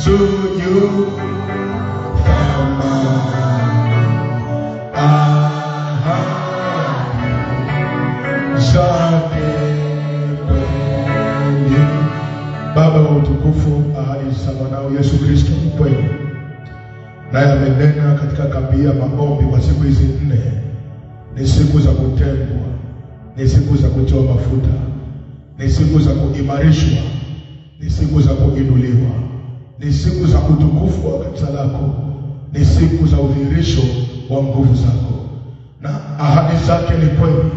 you. Baba wa utukufu, ahadi za mwanao Yesu Kristo mpendwa, naye amenena katika kambi ya maombi kwa siku hizi 4. Ni siku za kutengwa, ni siku za kutoa mafuta, ni siku za kuimarishwa, ni siku za kuinuliwa, ni siku za utukufu wa kanisa lako, ni siku za udhihirisho wa nguvu zako. Na ahadi zake ni kweli,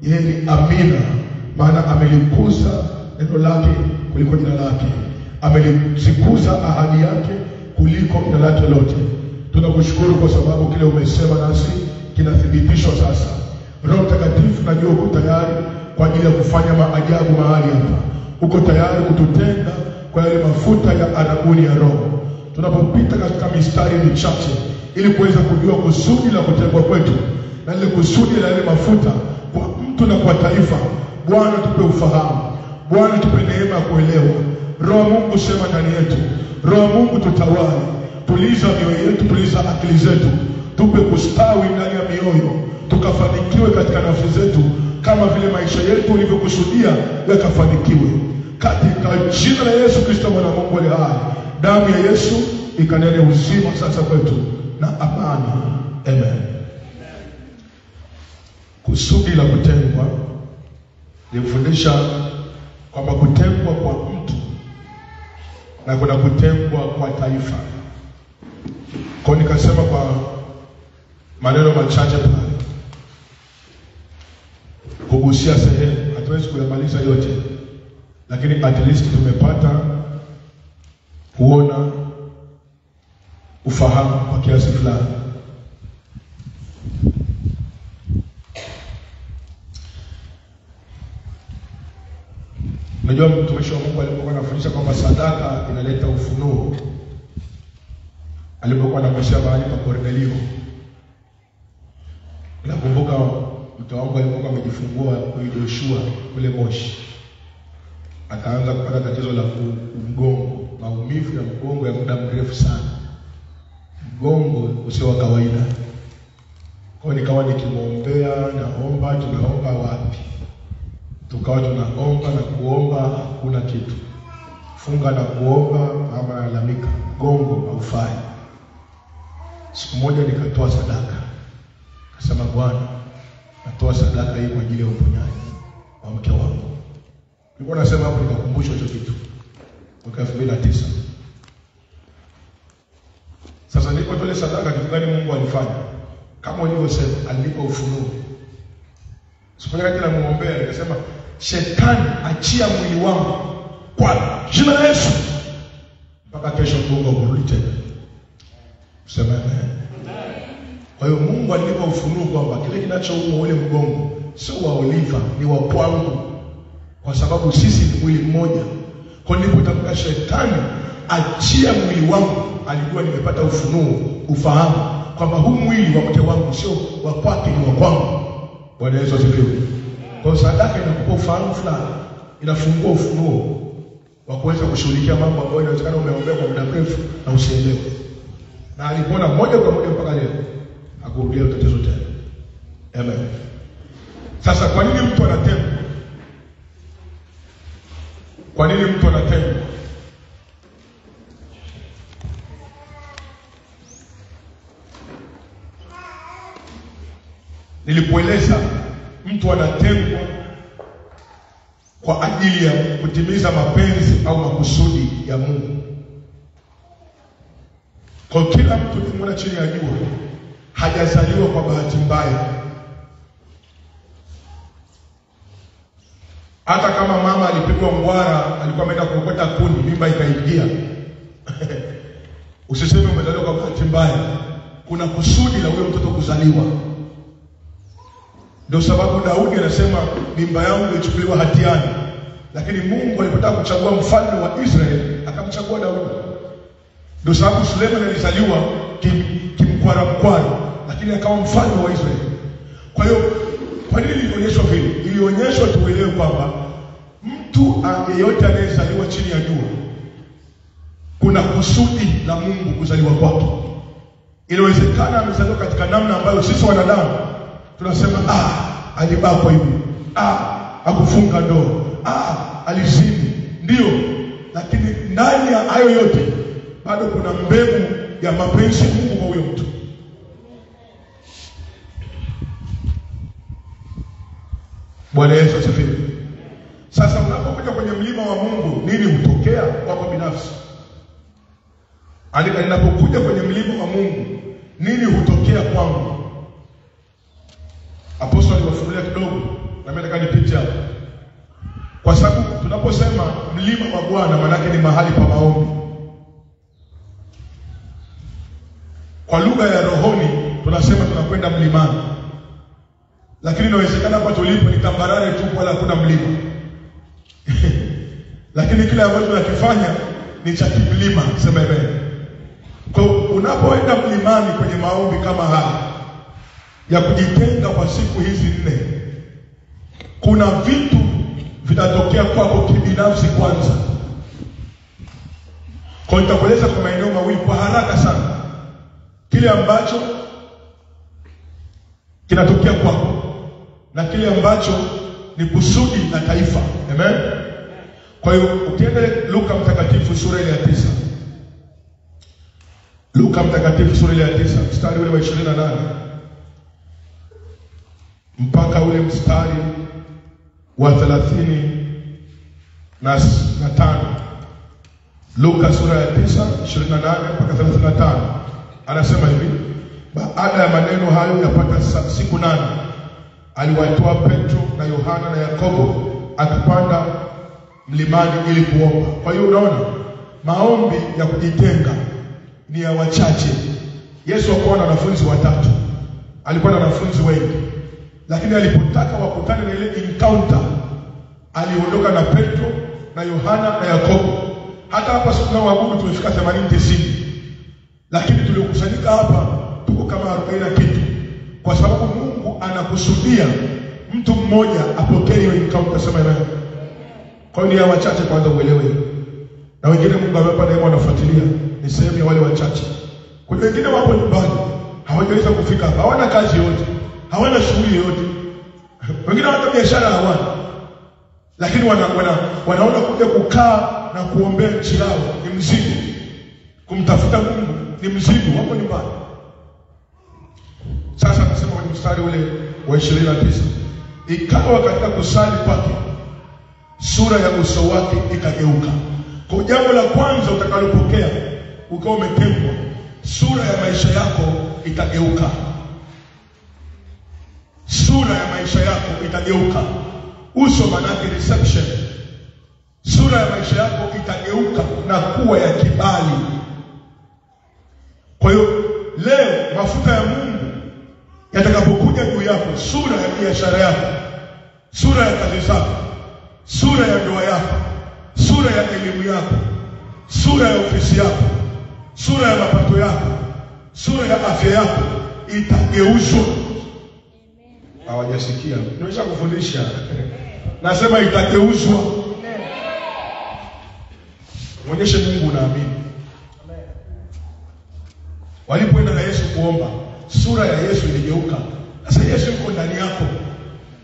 yeye ni amina, maana amelikuza neno lake kuliko jina lake, amelikuza ahadi yake kuliko jina lake lote. Tunakushukuru kwa sababu kile umesema nasi kinathibitishwa sasa. Roho Mtakatifu, najua uko tayari kwa ajili ya kufanya maajabu mahali hapa. Uko tayari kututenda kwa yale mafuta ya arabuni ya Roho. Tunapopita katika mistari michache ili kuweza kujua kusudi la kutengwa kwetu na ile kusudi la yale mafuta kwa mtu na kwa taifa, Bwana tupe ufahamu, Bwana tupe neema ya kuelewa. Roho Mungu sema ndani yetu, Roho Mungu tutawale, tuliza mioyo yetu, tuliza akili zetu, tupe kustawi ndani ya mioyo, tukafanikiwe katika nafsi zetu kama vile maisha yetu ulivyokusudia yakafanikiwe, katika jina la Yesu Kristo mwana wa Mungu aliye hai. Damu ya Yesu ikanene uzima sasa kwetu na amani. Amen. Kusudi la kutengwa, nilifundisha kwamba kutengwa kwa mtu na kuna kutengwa kwa taifa. Kwa nikasema kwa maneno machache pale, kugusia sehemu, hatuwezi kuyamaliza yote, lakini at least tumepata kuona ufahamu kwa kiasi fulani. Unajua mtumishi wa Mungu alipokuwa anafundisha kwamba sadaka inaleta ufunuo, alipokuwa anamwishia mahali pa Kornelio, nakumbuka mtu wangu alipokuwa amejifungua kwa Joshua kule Moshi, akaanza kupata tatizo la mgongo, maumivu ya mgongo ya muda mrefu sana, mgongo usio wa kawaida. Kwa nikawa nikimwombea, naomba, tunaomba wapi? Tukawa tunaomba na kuomba, hakuna kitu. Funga na kuomba, mama analalamika, mgongo haufai. Siku moja nikatoa sadaka. Akasema, Bwana, natoa sadaka hii kwa ajili ya uponyaji wa mke wangu. Nilikuwa nasema hapo, nikakumbushwa hicho kitu. Mwaka 2009. Sasa nilipotoa ile sadaka, kitu gani Mungu alifanya? Kama ulivyosema, alinipa ufunuo. Siku moja tena muombea, nikasema, Shetani, achia mwili wangu kwa jina la Yesu. Mpaka kesho mgongo urudi tena. Sema amen. Kwa hiyo Mungu alinipa ufunuo kwamba kile kinachouma ule mgongo sio wa Oliva, ni wa kwangu, kwa sababu sisi ni mwili mmoja. Kwa nilipotamka Shetani, achia mwili wangu, alijua nimepata ufunuo, ufahamu kwamba huu mwili wa mke wangu sio wa kwake, ni wa kwangu. Bwana Yesu asifiwe. Kwa sadaka inakupa ufahamu fulani, inafungua ufunuo wa kuweza kushughulikia mambo ambayo inawezekana umeombea kwa muda mrefu na usielewe. Na alipona moja kwa moja mpaka leo, hakurudia tatizo tena. Amen. Sasa kwa nini mtu anatengwa? Kwa nini mtu anatengwa? Nilipoeleza mtu anatengwa kwa ajili ya kutimiza mapenzi au makusudi ya Mungu. Kwa kila mtu tumeona chini ya jua hajazaliwa kwa bahati mbaya. Hata kama mama alipigwa ngwara, alikuwa ameenda kuokota kuni, mimba ikaingia. Usiseme umezaliwa kwa bahati mbaya. Kuna kusudi la huyo mtoto kuzaliwa. Ndio sababu Daudi anasema mimba yangu ilichukuliwa hatiani. Lakini Mungu alipotaka kuchagua mfalme wa Israeli, akamchagua Daudi. Ndio sababu Suleiman alizaliwa kimkwara, lakini akawa mfalme wa Israeli. Kwa hiyo kwa nini ilionyeshwa vile? Ilionyeshwa tuelewe kwamba mtu yeyote anayezaliwa chini ya jua kuna kusudi la Mungu kuzaliwa kwake. Inawezekana amezaliwa katika namna ambayo sisi wanadamu tunasema alibakwa hivi, hakufunga ndoa, alizini, ndio. Lakini ndani ya hayo yote bado kuna mbegu ya mapenzi ya Mungu kwa huyo mtu. Bwana Yesu asifiwe. Sasa unapokuja kwenye mlima wa Mungu, nini hutokea kwako binafsi? Andika, ninapokuja kwenye mlima wa Mungu, nini hutokea kwangu? Apostoli aliwafunulia kidogo, na mimi nataka nipite hapo. Kwa sababu tunaposema mlima wa Bwana, maana yake ni mahali pa maombi. Kwa lugha ya rohoni tunasema tunakwenda mlimani. Lakini inawezekana hapa tulipo ni tambarare tu, wala hakuna mlima. Lakini kile ambacho tunakifanya ni cha kimlima, sema amen. Kwa unapoenda mlimani kwenye maombi kama haya ya kujitenga kwa siku hizi 4, kuna vitu vitatokea kwako kibinafsi kwanza. Kwa nitakueleza kwa maeneo mawili kwa haraka sana kile ambacho kinatokea kwako na kile ambacho ni kusudi la taifa. Amen. Kwa hiyo ukienda Luka mtakatifu sura ile ya 9. Luka mtakatifu sura ile ya 9 mstari ule wa 28 mpaka ule mstari wa 35. Luka sura ya 9 28 mpaka 35 anasema hivi: baada ya maneno hayo yapata siku 8, aliwatoa Petro na Yohana na Yakobo akipanda mlimani ili kuomba. Kwa hiyo unaona, maombi ya kujitenga ni ya wachache. Yesu alikuwa na wanafunzi 3. Alikuwa na wanafunzi wengi. Lakini alipotaka wakutane na ile encounter, aliondoka na Petro na Yohana na Yakobo. Hata hapa sisi tunaabudu tumefika 80-90. Lakini tuliokusanyika hapa tuko kama 40 kitu. Kwa sababu Mungu anakusudia mtu mmoja apokee hiyo encounter, sema amen. Kwa hiyo ni ya wachache kwanza uelewe. Na wengine Mungu amewapa neema wanafuatilia, ni sehemu ya wale wachache. Kuna wengine wapo nyumbani, hawajaweza kufika hapa, hawana kazi yote, hawana shughuli yote. Wengine hata biashara hawana. Lakini wanaona kuja kukaa na kuombea nchi yao ni mzigo. Kumtafuta Mungu ni mzigo, wako nyumbani. Sasa nasema kwenye mstari ule wa 29, ikawa katika kusali kwake sura ya uso wake ikageuka. Kwa jambo la kwanza utakalopokea ukiwa umetengwa, sura ya maisha yako itageuka. Sura ya maisha yako itageuka. Uso manake reception. Sura ya maisha yako itageuka na kuwa ya kibali. Kwa hiyo leo mafuta ya Mungu yatakapokuja juu yako, sura ya biashara yako, sura ya kazi zako, sura ya ndoa yako, sura ya elimu yako, sura ya ofisi yako, sura ya mapato yako, sura ya afya yako itageuzwa. Hawajasikia? Nimesha kufundisha. Nasema itageuzwa. Muonyeshe Mungu unaamini. Walipoenda na Yesu kuomba, sura ya Yesu iligeuka. Sasa Yesu yuko ndani yako.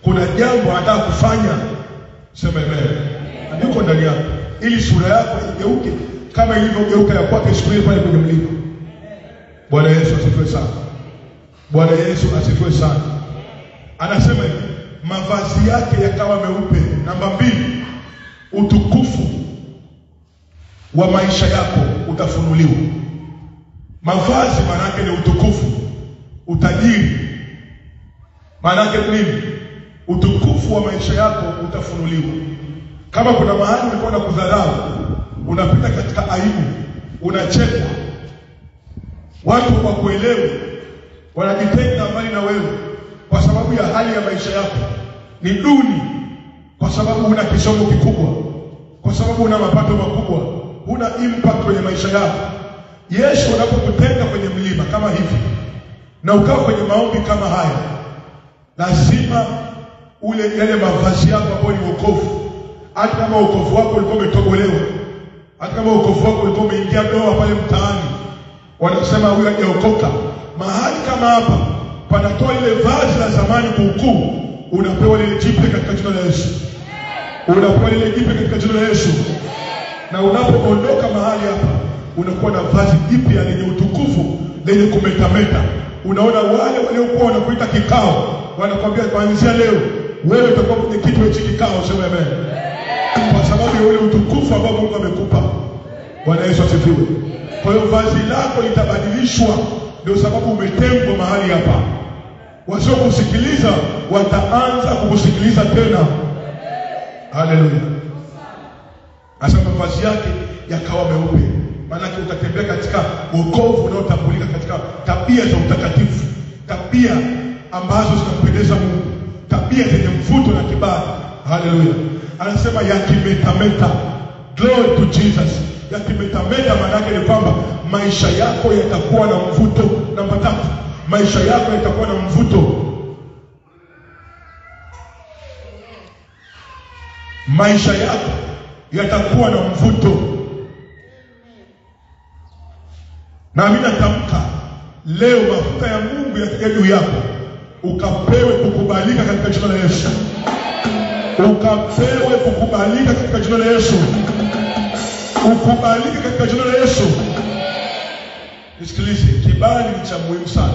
Kuna jambo anataka kufanya. Sema amen. Yuko ndani yako ili sura yako igeuke kama ilivyogeuka ya kwake siku ile pale kwenye mlima. Bwana Yesu asifiwe sana. Bwana Yesu asifiwe sana. Anasema mavazi yake yakawa meupe. Namba 2, utukufu wa maisha yako utafunuliwa. Mavazi maana yake ni utukufu, utajiri. Maana yake nini? Utukufu wa maisha yako utafunuliwa. Kama kuna mahali ulikuwa na kudharau, unapita katika aibu, unachekwa, watu wakuelewe, wanajitenga mbali na wewe kwa sababu ya hali ya maisha yako ni duni, kwa sababu una kisomo kikubwa, kwa sababu una mapato makubwa, una impact kwenye maisha yako. Yesu anapokutenga kwenye mlima kama hivi na ukawa kwenye maombi kama haya, lazima ule yale mavazi yako ambayo ni wokovu. Hata kama wokovu wako ulikuwa umetobolewa, Hata kama wokovu wako ulikuwa umeingia doa pale mtaani, wanasema huyu hajaokoka. Mahali kama hapa panatoa ile vazi la zamani kuukuu, unapewa lile jipya katika jina la Yesu. Unapewa lile jipya katika jina la Yesu. Na unapoondoka mahali hapa, unakuwa na vazi jipya lenye utukufu, lenye kumetameta. Unaona wale waliokuwa wanakuita kikao, wanakuambia kuanzia leo wewe utakuwa kwenye kitu hichi kikao, sema amen. Kwa sababu ya ule utukufu ambao Mungu amekupa. Bwana Yesu asifiwe. Kwa hiyo vazi lako litabadilishwa, ndio sababu umetengwa mahali hapa. Wasio kusikiliza wataanza kukusikiliza tena. Haleluya. Asa mavazi yake yakawa meupe. Maana utatembea katika wokovu unaotambulika katika tabia za utakatifu, tabia ambazo zinampendeza Mungu, tabia zenye mvuto na kibali. Haleluya. Anasema yakimetameta. Glory to Jesus. Yakimetameta maana yake ni kwamba maisha yako yatakuwa na mvuto. Namba 3, maisha yako yatakuwa na mvuto. Maisha yako yatakuwa na mvuto. Na mimi natamka leo mafuta ya Mungu yatakuwa juu yako. Ukapewe kukubalika katika jina la Yesu. Ukapewe kukubalika katika jina la Yesu. Ukubalike katika jina la Yesu. Nisikilize, kibali ni cha muhimu sana.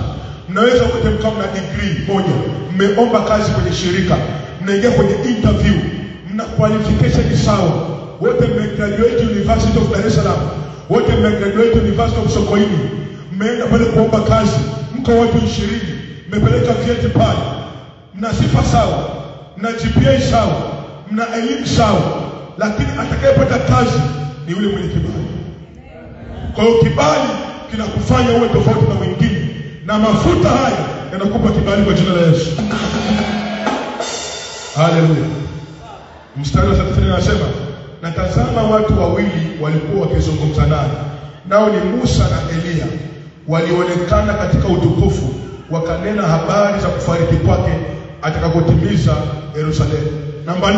Mnaweza wote mkao na degree moja, mmeomba kazi kwenye shirika, mnaingia kwenye interview, mna qualification sawa, wote mmegraduate University of Dar es Salaam, wote mmegraduate University of Sokoine, mmeenda pale kuomba kazi, mko watu 20, mmepeleka vyeti pale, mna sifa sawa, mna GPA sawa, mna elimu sawa, lakini atakayepata kazi ni yule mwenye kibali. Kwa hiyo kibali kinakufanya uwe tofauti na wengine, na mafuta haya yanakupa kibali kwa jina la Yesu. Haleluya. Mstari wa 30 anasema, na tazama watu wawili walikuwa wakizungumza naye, nao ni Musa na Elia, walionekana katika utukufu, wakanena habari za kufariki kwake atakapotimiza Yerusalemu. Namba 4,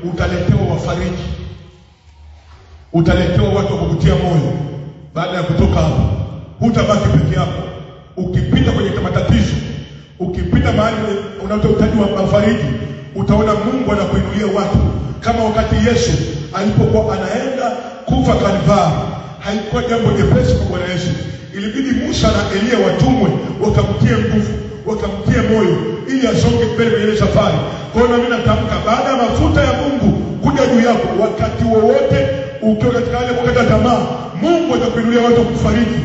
utaletewa wafariki. Utaletewa watu wa kukutia moyo. Baada ya kutoka hapo, hutabaki peke yako. Ukipita kwenye matatizo, ukipita mahali unapohitaji mafariji, utaona Mungu anakuinulia watu. Kama wakati Yesu alipokuwa anaenda kufa Kalvari, haikuwa jambo jepesi kwa Bwana Yesu. Ilibidi Musa na Elia watumwe, wakamtie nguvu, wakamtie moyo ili asonge mbele kwenye safari. Kwa hiyo mimi natamka, baada ya mafuta ya Mungu kuja juu yako, wakati wowote ukiwa katika hali ya kukata tamaa, Mungu atakuinulia watu kufariki.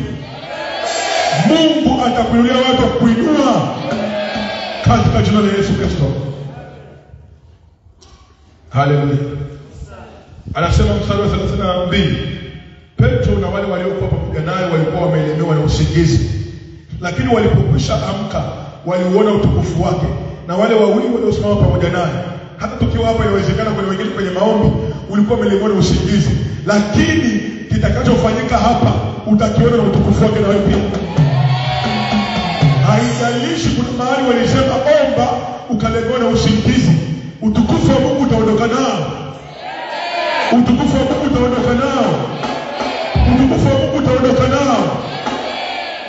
Mungu atakuinulia watu kuinua katika jina la Yesu Kristo. Haleluya. Anasema mstari wa 32, Petro na wale waliokuwa pamoja naye walikuwa wamelemewa na usingizi, lakini walipokwisha amka waliuona utukufu wake na wale wawili waliosimama pamoja naye. Hata tukiwa hapa inawezekana kuna wengine kwenye maombi ulikuwa umelemewa na usingizi, lakini kitakachofanyika hapa utakiona na utukufu wake na wewe pia. Haijalishi kuna mahali walisema omba ukalemewa na usingizi, utukufu wa Mungu utaondoka nao. Utukufu wa Mungu utaondoka nao. Utukufu wa Mungu utaondoka nao.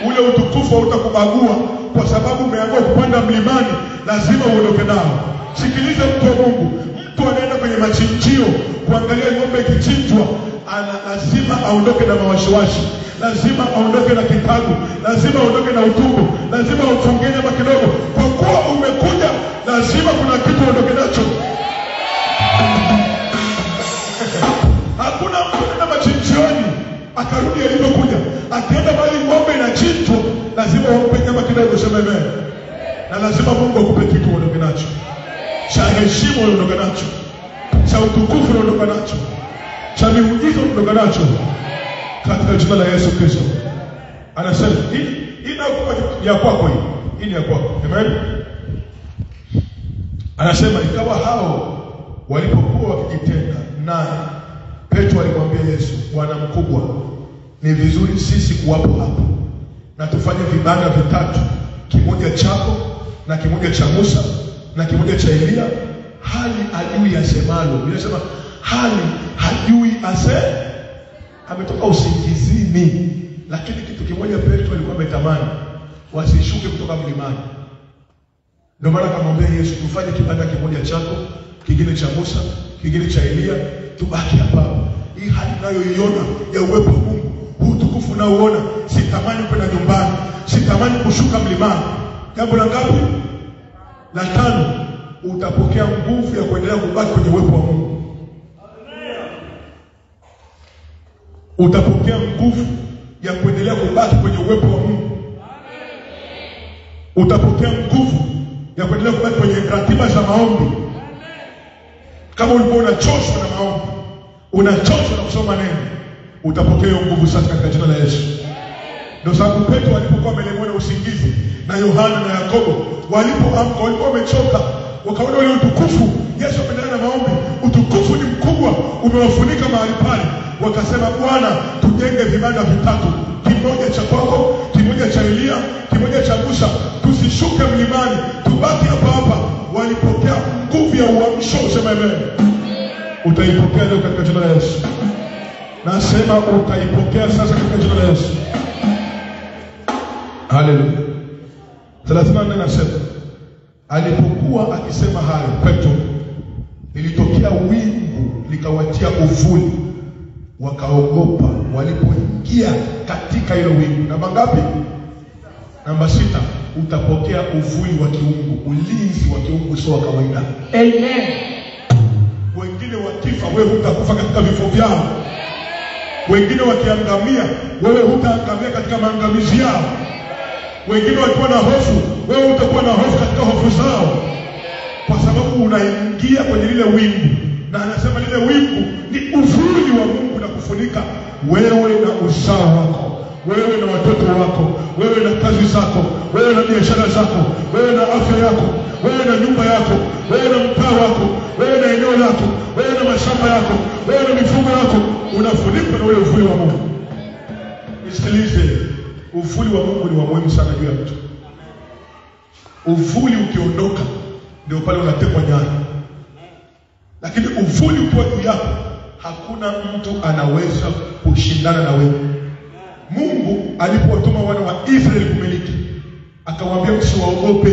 Ule utukufu hautakubagua kwa sababu umeamua kupanda mlimani, lazima uondoke nao. Sikiliza mtu wa Mungu, mtu anaenda kwenye machinjio kuangalia ng'ombe ikichinjwa, lazima aondoke na mawashiwashi, lazima aondoke na kitabu, lazima aondoke na utumbo, lazima ufunge nyama kidogo. Kwa kuwa umekuja, lazima kuna kitu uondoke nacho. Hakuna mtu anaenda machinjioni akarudi alipokuja. Akienda bali ng'ombe inachinjwa, lazima umpe nyama kidogo, sema amen. Na lazima Mungu akupe kitu uondoke nacho. Cha heshima uondoke nacho. Cha utukufu uondoke nacho. Cha miujiza uondoke nacho. Katika jina la Yesu Kristo. Anasema, hii ya kwako hii. Hii ni ya kwako. Amen. Anasema, ikawa hao walipokuwa wakijitenga naye, Petro alimwambia Yesu, Bwana mkubwa, ni vizuri sisi kuwapo hapa na tufanye vibanda vitatu, kimoja chako na kimoja cha Musa na kimoja cha Elia. Hali hajui asemalo. Inasema hali hajui ametoka usingizini, lakini kitu kimoja Petro alikuwa ametamani, wasishuke kutoka mlimani. Ndio maana akamwambia Yesu, tufanye kibanda kimoja chako, kingine cha Musa, kingine cha Elia, tubaki hapa. Hii hali ninayoiona ya uwepo wa Mungu, huu utukufu unaoona, sitamani kwenda nyumbani, sitamani kushuka mlimani. Jambo la ngapi? La 5, utapokea nguvu ya kuendelea kubaki kwenye uwepo wa Mungu. Utapokea nguvu ya kuendelea kubaki kwenye uwepo wa Mungu. Utapokea nguvu ya kuendelea kubaki kwenye ratiba za maombi. Kama ulikuwa unachoshwa na maombi, unachoshwa na kusoma neno, utapokea nguvu sasa katika jina la Yesu. Ndio sababu Petro alipokuwa amelemewa na usingizi, na Yohana na Yakobo walipoamka, walikuwa wamechoka, wakaona ule utukufu Yesu anaendelea na maombi, utukufu ni mkubwa umewafunika mahali pale. Wakasema, Bwana, tujenge vibanda vitatu, kimoja cha kwako, kimoja cha Elia, kimoja cha Musa, tusishuke mlimani, tubaki hapa hapa. Walipokea nguvu ya uamsho. Sema amen. Utaipokea leo katika jina la Yesu. Nasema utaipokea sasa katika jina la Yesu. Haleluya. 34 nasema, alipokuwa akisema hayo Petro, ilitokea wingu likawatia uvuli, wakaogopa walipoingia katika hilo wingu. Namba ngapi? Namba 6, utapokea uvuli wa kiungu, ulinzi wa kiungu sio wa kawaida. Amen. Wengine wakifa, wewe hutakufa katika vifo vyao. Wengine wakiangamia, wewe hutaangamia katika maangamizi yao. Wengine wakiwa na hofu, wewe utakuwa na hofu katika hofu zao, kwa sababu unaingia kwenye lile wingu. Na anasema lile wingu ni uvuli wa Mungu na kufunika wewe na uzao wako, wewe na watoto wako, wewe na kazi zako, wewe na biashara zako, wewe na afya yako, wewe na nyumba yako, wewe na mtaa wako, wewe na eneo lako, wewe na mashamba yako, wewe na mifugo yako, unafunikwa na ule uvuli wa Mungu. Nisikilize, uvuli wa Mungu ni wa muhimu sana juu ya mtu. Uvuli ukiondoka, ndio pale unatekwa nyara. Lakini uvuli ukiwa juu yako, hakuna mtu anaweza kushindana na wewe. Mungu alipowatuma wana wa Israeli kumiliki, akawaambia msiwaogope,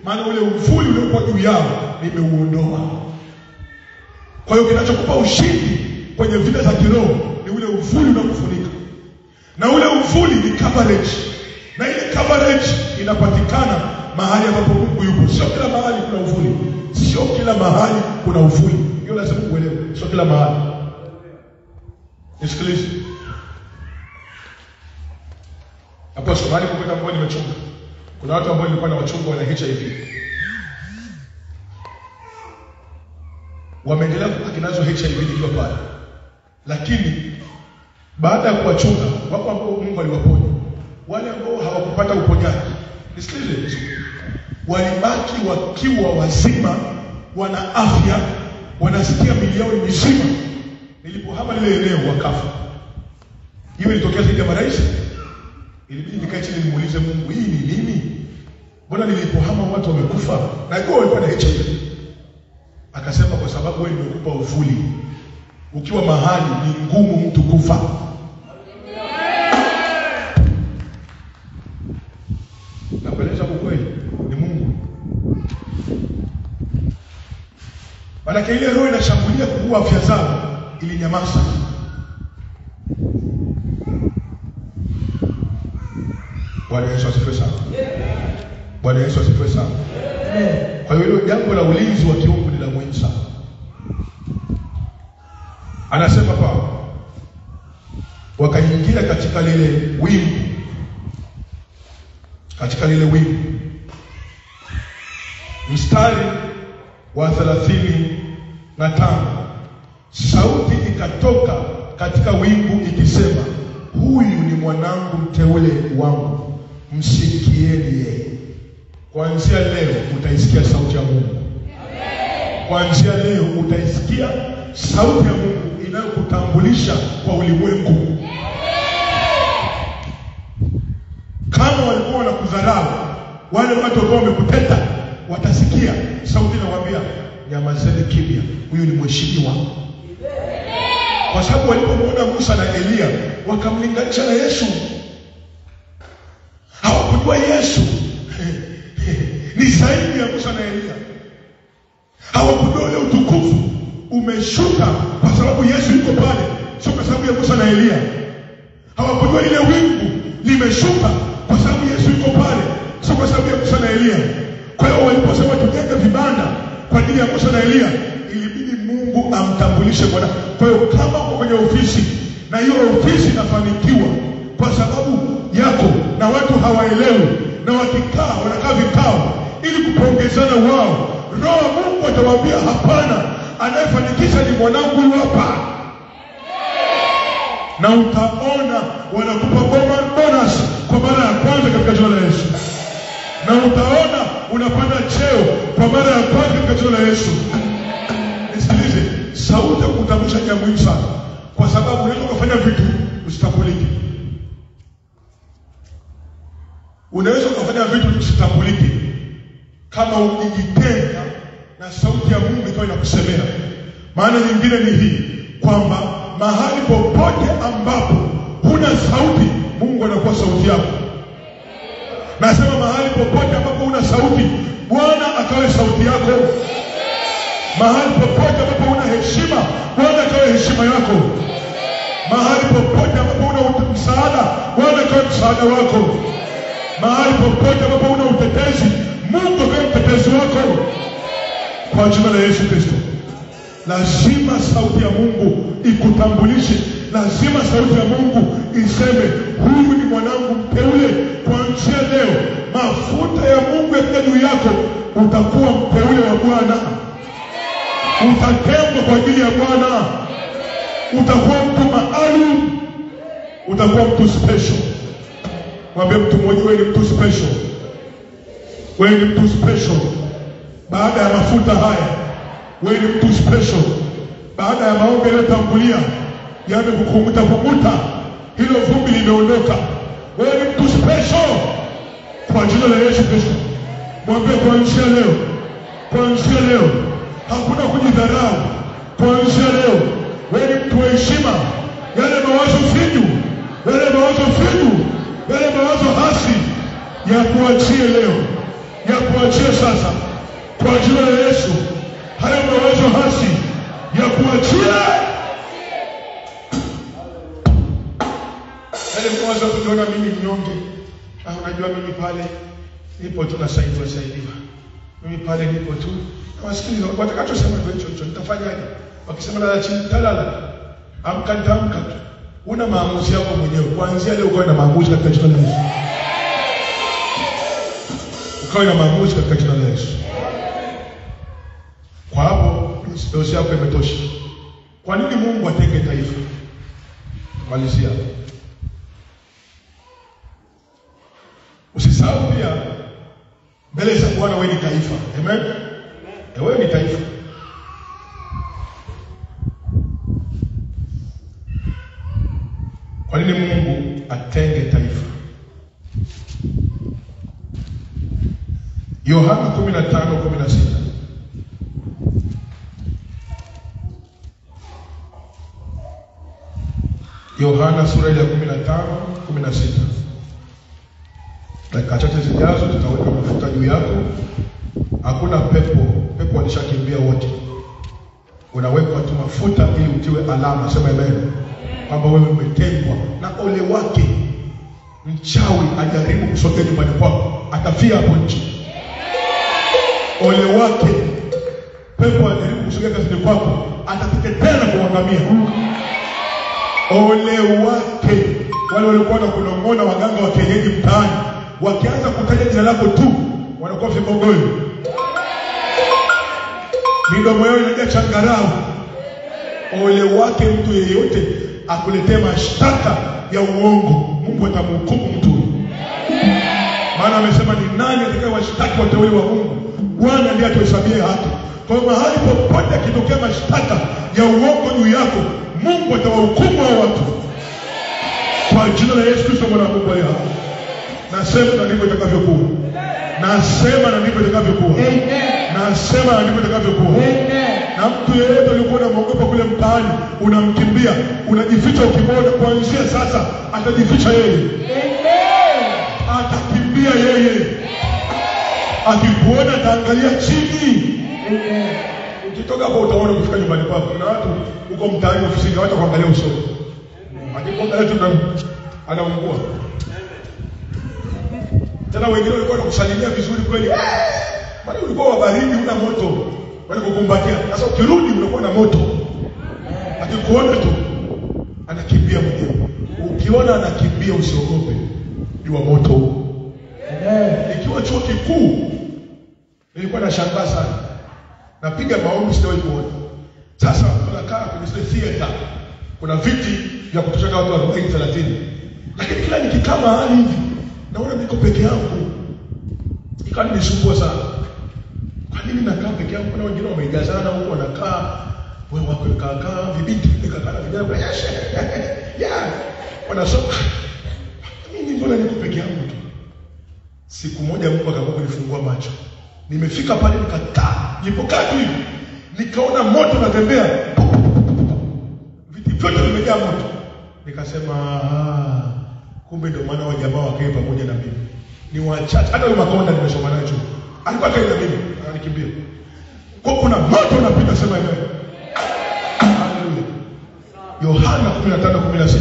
maana ule uvuli uliokuwa juu yao nimeuondoa. Kwa hiyo kinachokupa ushindi kwenye vita za kiroho ni ule uvuli unaokufunika. Na ule uvuli ni coverage. Na ile coverage inapatikana mahali ambapo Mungu yupo. Sio kila mahali kuna uvuli. Sio kila mahali kuna uvuli. Hiyo lazima uelewe. Sio kila mahali. Nisikilize. Hapo Somali kwa kwenda mboni nimechunga. Kuna watu ambao nilikuwa na wachunga wana HIV. Wameendelea kubaki nazo HIV nikiwa pale. Lakini baada ya kuwachunga, wako ambao Mungu aliwaponya. Wale ambao hawakupata uponyaji, nisikilize, walibaki wakiwa wazima, wana afya, wanasikia miili yao mizima. Nilipohama lile eneo wakafa. Hiyo ilitokea zaidi ya mara 20. Ilibidi nikae chini nimuulize Mungu, hii ni nini? Mbona nilipohama watu wamekufa? Na hiyo walikuwa na HIV. Akasema kwa sababu wewe umekupa uvuli. Ukiwa mahali ni ngumu mtu kufa. Na kueleza ukweli ni Mungu. Maana ile roho inashambulia kuua afya zao, ilinyamaza. Bwana Yesu asifiwe sana. Bwana Yesu asifiwe sana. Kwa hiyo jambo la ulinzi wa kiungu ni la muhimu sana. Anasema Paulo, wakaingia katika lile wingu. Katika lile wingu. Mstari wa 35, sauti ikatoka katika wingu ikisema, huyu ni mwanangu mteule wangu, msikieni yeye. Kuanzia leo utaisikia sauti ya Mungu. Kuanzia leo utaisikia sauti ya Mungu inayokutambulisha kwa ulimwengu. Kama walikuwa wanakudharau, wale watu ambao wamekuteta, watasikia sauti inawaambia, nyamazeni kimya, huyu ni mheshimiwa. Kwa sababu walipomwona Musa na Elia wakamlinganisha na Yesu. Hawakujua Yesu ni zaidi ya Musa na Elia. Hawakujua ule utukufu umeshuka kwa sababu Yesu yuko pale, sio kwa sababu ya Musa na Elia. Hawakujua ile wingu limeshuka kwa sababu Yesu yuko pale, sio kwa sababu ya Musa na Elia. Kwa hiyo waliposema tujenge vibanda kwa ajili ya Musa na Elia, ilibidi Mungu amtambulishe Bwana. Kwa hiyo kama uko kwenye ofisi na hiyo ofisi inafanikiwa kwa sababu yako na watu hawaelewi, na wakikaa wanakaa vikao ili kupongezana wao, Roho wa Mungu atawaambia hapana, anayefanikisha ni mwanangu hapa. Na utaona wanakupa bonus kwa mara ya kwanza katika jina la Yesu. Na utaona unapanda cheo kwa mara ya kwanza katika jina la Yesu. Nisikilize, sauti ya kutambulisha ni muhimu sana, kwa sababu unaweza kufanya vitu usitambulike. Unaweza kufanya vitu usitambulike kama ukijitenga na sauti ya Mungu ikawa inakusemea. Maana nyingine ni hii, kwamba mahali popote ambapo huna sauti, Mungu anakuwa sauti yako. Nasema mahali popote ambapo huna sauti, Bwana akawe sauti yako. Mahali popote ambapo huna heshima, Bwana akawe heshima yako. Mahali popote ambapo huna msaada, Bwana akawe msaada wako. Mahali popote ambapo huna utetezi, Mungu akawe mtetezi wako. Kwa jina la Yesu Kristo. Lazima sauti ya Mungu ikutambulishe. Lazima sauti ya Mungu iseme, huyu ni mwanangu mteule. Kuanzia leo mafuta ya Mungu yakija juu yako, utakuwa mteule wa Bwana. Utatengwa kwa ajili ya Bwana. Utakuwa mtu maalum. Utakuwa mtu special. Mwambie mtu mmoja, wewe ni mtu special. Wewe ni mtu special. Baada ya mafuta haya, wewe ni mtu special. Baada ya maombi yaliyotangulia yamekukumuta, hilo vumbi limeondoka. Wewe ni mtu special kwa jina la Yesu Kristo. Mwambie kuanzia leo hakuna kujidharau. Kuanzia leo wewe ni mtu wa heshima. Yale mawazo finyu, yale mawazo hasi, ya kuachie leo, ya kuachie sasa kwa jina la Yesu. Hayo mawazo hasi ya kuachie. Yale mawazo kujiona mimi mnyonge, unajua mimi pale nipo tu nasaidiwa. Mimi pale nipo tu. Wasikiliza watakachosema hicho nitafanyaje? Wakisema lala chini, talala. Amka tu. Una maamuzi yako mwenyewe. Kuanzia leo ukawe na maamuzi katika jina la Yesu. Ukawe na maamuzi katika jina la Yesu. Kwa hapo dosi yako imetosha. Kwa nini Mungu atenge taifa? Malizia. Usisahau pia mbele za Bwana wewe ni taifa. Amen. Wewe ni taifa. Kwa nini Mungu atenge taifa? Yohana 15:16. Yohana sura ya 15:16. Dakika chache zijazo tutaweka mafuta juu yako. Hakuna pepo walishakimbia wote. Unawekwa tu mafuta ili utiwe alama. Sema amen. Kwamba wewe umetengwa. Na ole wake mchawi ajaribu kusogea nyumbani kwako, atafia hapo nje. Ole wake pepo ajaribu kusogea kazini kwako, atateketea na kuangamia. Ole wake wale walikuwa wanakunong'ona waganga wa kienyeji mtaani, wakianza kutaja jina lako tu wanakuwa vibogoyo. Midomo yao inajaa changarau. Ole wake mtu yeyote akuletee mashtaka ya uongo, Mungu atamhukumu mtu. Maana amesema ni nani atakayewashtaki wateule wa Mungu? Bwana ndiye atuhesabie haki. Kwa mahali popote akitokea mashtaka ya uongo juu yako, Mungu atawahukumu hao watu. Kwa jina la Yesu Kristo mwana wa Mungu aliye hai. Nasema na ndivyo itakavyokuwa. Nasema na ndivyo itakavyokuwa. Nasema na ndivyo itakavyokuwa. Na mtu yeyote aliyekuwa anaogopa kule mtaani, unamkimbia, unajificha, ukimwona kuanzia sasa atajificha yeye. Atakimbia yeye. Akikuona ataangalia chini. Ukitoka hapo utaona kufika nyumbani kwako. Kuna watu uko mtaani, ofisini, hata kuangalia usoni. Akikuangalia tu anaungua. Tena wengine walikuwa wanakusalimia vizuri kweli. Bali ulikuwa wa baridi, una moto. Bali kukumbatia. Sasa ukirudi unakuwa na moto. Akikuona tu anakimbia mwenyewe. Ukiona anakimbia usiogope. Jua moto. Ikiwa chuo kikuu nilikuwa nashangaa sana. Napiga maombi sijawahi kuona. Sasa tunakaa kwenye theater. Kuna viti vya kutoshaka watu 40-30. Lakini kila nikikaa mahali hivi naona niko peke yangu. Ikawa nisumbua sana. Kwa nini nakaa peke yangu? Kuna wengine wameigazana huko wanakaa, wewe wako kaa vibinti vimekaa na vijana. Yeah. Wanasoma. Mimi mbona niko peke yangu tu? Siku moja Mungu akaamua kunifungua macho. Nimefika pale nikakaa. Nilipokaa tu hivi nikaona moto unatembea. Viti vyote vimejaa moto. Nikasema kumbe ndio maana wa jamaa wakae pamoja na mimi. Ni wachache. Hata yule Makonda nimesoma naye chuo. Alikuwa kae na mimi, anikimbia. Kwa kuna moto unapita, sema amen. Haleluya. Yohana 15:16.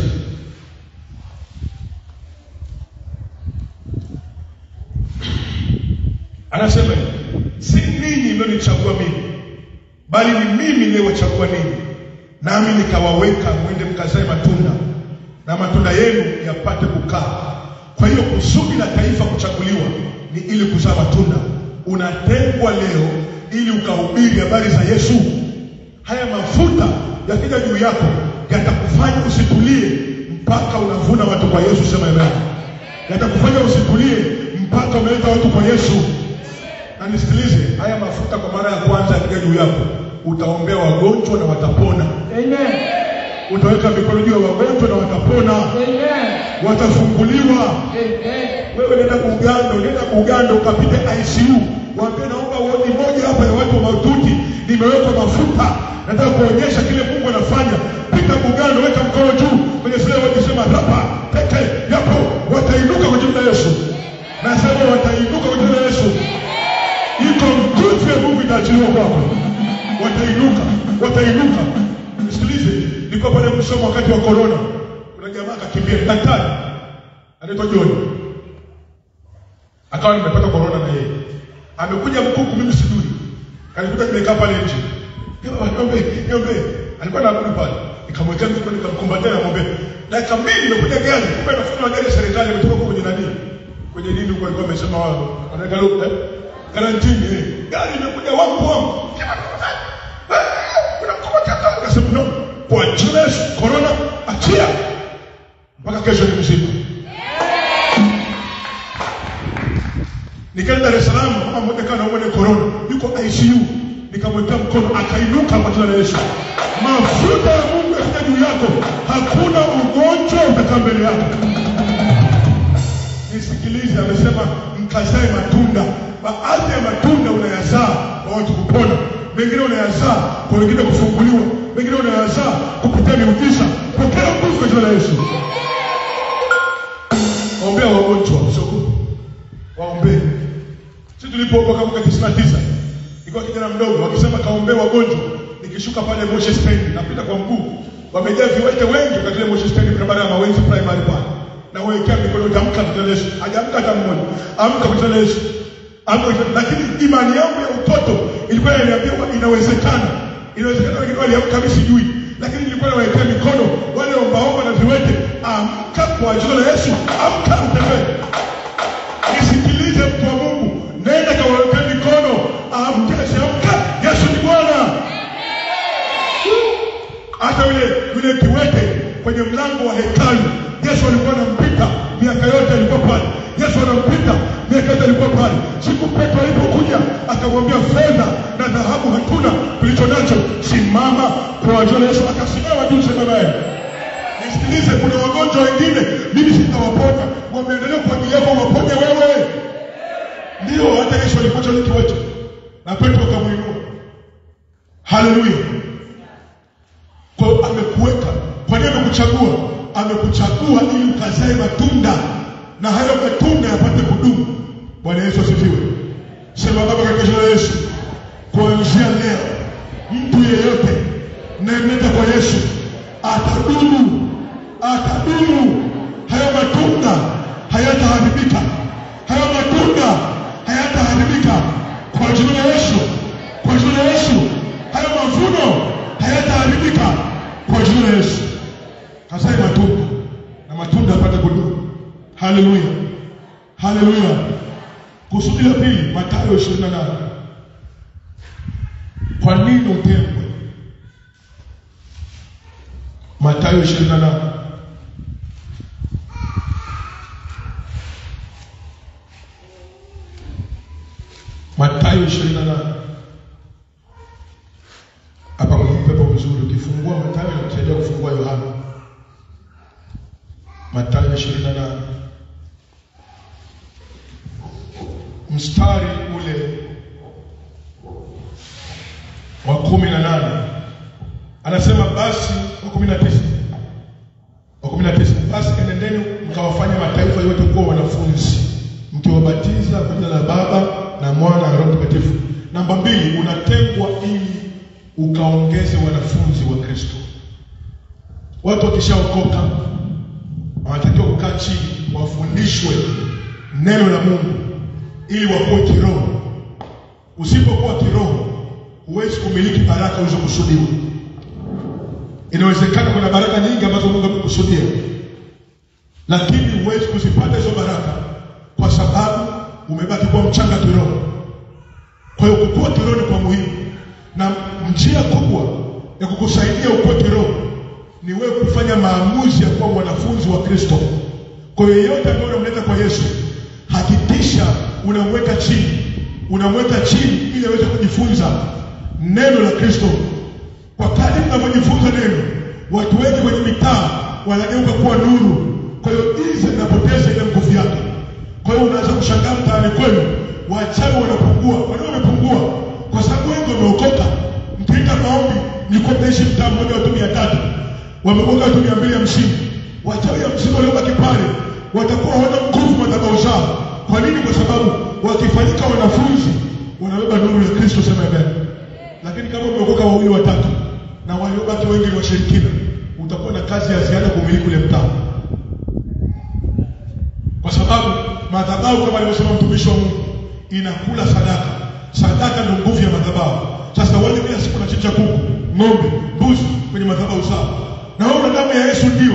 Anasema, si ninyi mlionichagua mimi, bali ni mimi niliyewachagua ninyi. Nami nikawaweka mwende mkazae matunda, na matunda yenu yapate kukaa. Kwa hiyo kusudi la taifa kuchaguliwa ni ili kuzaa matunda. Unatengwa leo ili ukahubiri habari za Yesu. Haya mafuta yakija juu yako yatakufanya usitulie mpaka unavuna watu kwa Yesu, sema amen. Yatakufanya usitulie mpaka umeleta watu kwa Yesu. Na nisikilize, haya mafuta kwa mara ya kwanza yakija juu yako, utaombea wagonjwa na watapona. Amen. Utaweka mikono juu ya wagonjwa na watapona. Amen. Watafunguliwa. Amen. Wewe nenda Uganda ukapite ICU. Waambie naomba wodi moja hapa ya watu mahututi, nimeweka mafuta. Nataka kuonyesha kile Mungu anafanya. Pita Uganda, weka mkono juu kwenye zile wodi, sema rapa, teke, yapo, watainuka kwa jina la Yesu. Nasema watainuka kwa jina la Yesu. Iko nguvu ya Mungu itaachiliwa kwako. Watainuka. Nisikilize, niko pale msomo wakati wa corona. Kuna jamaa akakimbia, daktari anaitwa John. Akawa nimepata corona na yeye. Amekuja Mkuku, mimi sijui. Kalikuta nimekaa pale nje. Niombe. Alikuwa anarudi pale. Nikamwekea mikono, nikamkumbatia na ng'ombe. Dakika mbili nimekuja gari, kumbe nafuta gari ya serikali imetoka kwenye nani? Kwenye nini huko alikuwa amesema wao. Anaangalia karantini. Gari imekuja wangu. Kuna mkomoja kama kasema no. Kwa jina la Yesu, corona achia. Mpaka kesho ni mzima. Nikaenda Dar es Salaam, kama mmoja kana uone corona, yuko ICU, nikamwekea mkono akainuka kwa jina la Yesu. Mafuta ya Mungu yakija juu yako, hakuna ugonjwa utakaa mbele yako. Nisikilize, amesema mkazae matunda. Baadhi ya matunda unayazaa kwa watu kupona, mengine unayazaa kwa wengine kufunguliwa, mengine unayazaa kupitia miujiza. Pokea nguvu kwa jina la Yesu. Ombea wagonjwa, usiogope. Waombee. Sisi tulipookoka mwaka 99, nilikuwa kijana mdogo, wakisema kaombea wagonjwa, nikishuka pale Moshi Stand, napita kwa mguu. Wamejaa viwete wengi kwa ile Moshi Stand, barabara ya Mawenzi primary pale. Na wawekea mikono, tamka kwa jina la Yesu. Hajaamka hata mmoja. Amka kwa jina la Yesu. Lakini imani yangu ya utoto ilikuwa inaniambia inawezekana. Inawezekana, lakini waliamka mimi sijui. Lakini nilikuwa nawekea mikono wale ombaomba na viwete, amka kwa jina la Yesu. Amka utembee. Nisikilize mtu wa Mungu, nenda kaweka mikono, amka. Yesu ni Bwana. Hata yule kiwete kwenye mlango wa hekalu, Yesu alikuwa anampita miaka yote, alikuwa pale. Yesu anampita miaka yote, alikuwa pale. Siku Petro alipokuja akamwambia, fedha na dhahabu hatuna, tulicho nacho simama kwa jina la Yesu. Akasimama juu, sema naye. Nisikilize, kuna wagonjwa wengine mimi sitawaponya, wameendelea kwa ajili yako, waponye wewe. Ndio hata Yesu alipata ile kiwete na Petro akamuinua. Haleluya. Kwa amekuweka, kwa nini amekuchagua? Amekuchagua ili ukazae matunda na hayo matunda yapate kudumu. Bwana Yesu asifiwe. Sema Baba katika jina la Yesu, kuanzia leo mtu yeyote naenda kwa Yesu atadumu. Hayo matunda hayataharibika. Kwa jina la Yesu. Hayo mavuno hayataharibika kwa jina la Yesu. Kazae matunda na matunda yapate kudumu. Haleluya. Kusudi la pili, Mathayo 28. Kwa nini utengwe? Mathayo 28. Mathayo 28. Hapa kuna pepo mzuri, ukifungua Mathayo inakusaidia kufungua Yohana. Mathayo 28. Mstari ule wa 18. Anasema basi wa 19. Basi enendeni mkawafanya mataifa yote kuwa wanafunzi, mkiwabatiza kwa jina la Baba na Mwana na Roho Mtakatifu. Namba 2, unatengwa ili ukaongeze wanafunzi wa Kristo. Watu wakishaokoka wanatakiwa kukaa chini wafundishwe neno la Mungu ili wakuwe kiroho. Usipokuwa kiroho huwezi kumiliki baraka ulizokusudiwa. Inawezekana kuna baraka nyingi ambazo Mungu amekusudia, lakini huwezi kuzipata hizo baraka kwa sababu umebaki kuwa mchanga kiroho. Kwa hiyo kukua kiroho ni kwa muhimu, na njia kubwa ya kukusaidia ukue kiroho ni wewe kufanya maamuzi ya kuwa mwanafunzi wa Kristo. Kwa hiyo yeyote ambaye unamleta kwa Yesu, hakikisha unamweka chini ili aweze kujifunza neno la Kristo. Kwa kadri mnapojifunza neno, watu wengi kwenye mitaa wanageuka kuwa nuru. Kwa hiyo giza linapoteza ile nguvu yake. Kwa hiyo unaanza kushangaa mtaani kwenu wachawi wanapungua. Kwa nini wamepungua? Kwa sababu wengi wameokoka. Mkiita maombi, nilikuwa naishi mtaa mmoja watu 300. Wameokoka watu 250. Wachawi 50 waliobaki pale watakuwa hawana nguvu madhabahu zao. Kwa nini? Kwa sababu wakifanyika wanafunzi wanabeba nuru ya Kristo. Sema amen. Lakini kama umeokoka 2 3 na waliobaki wengi ni washirikina, utakuwa na kazi ya ziada kumiliki ule mtaa. Kwa sababu madhabahu kama alivyosema mtumishi wa Mungu inakula sadaka. Sadaka ndio nguvu ya madhabahu. Sasa wale kila siku wanachinja kuku, ng'ombe, mbuzi kwenye madhabahu zao. Na wao damu ya Yesu ndio.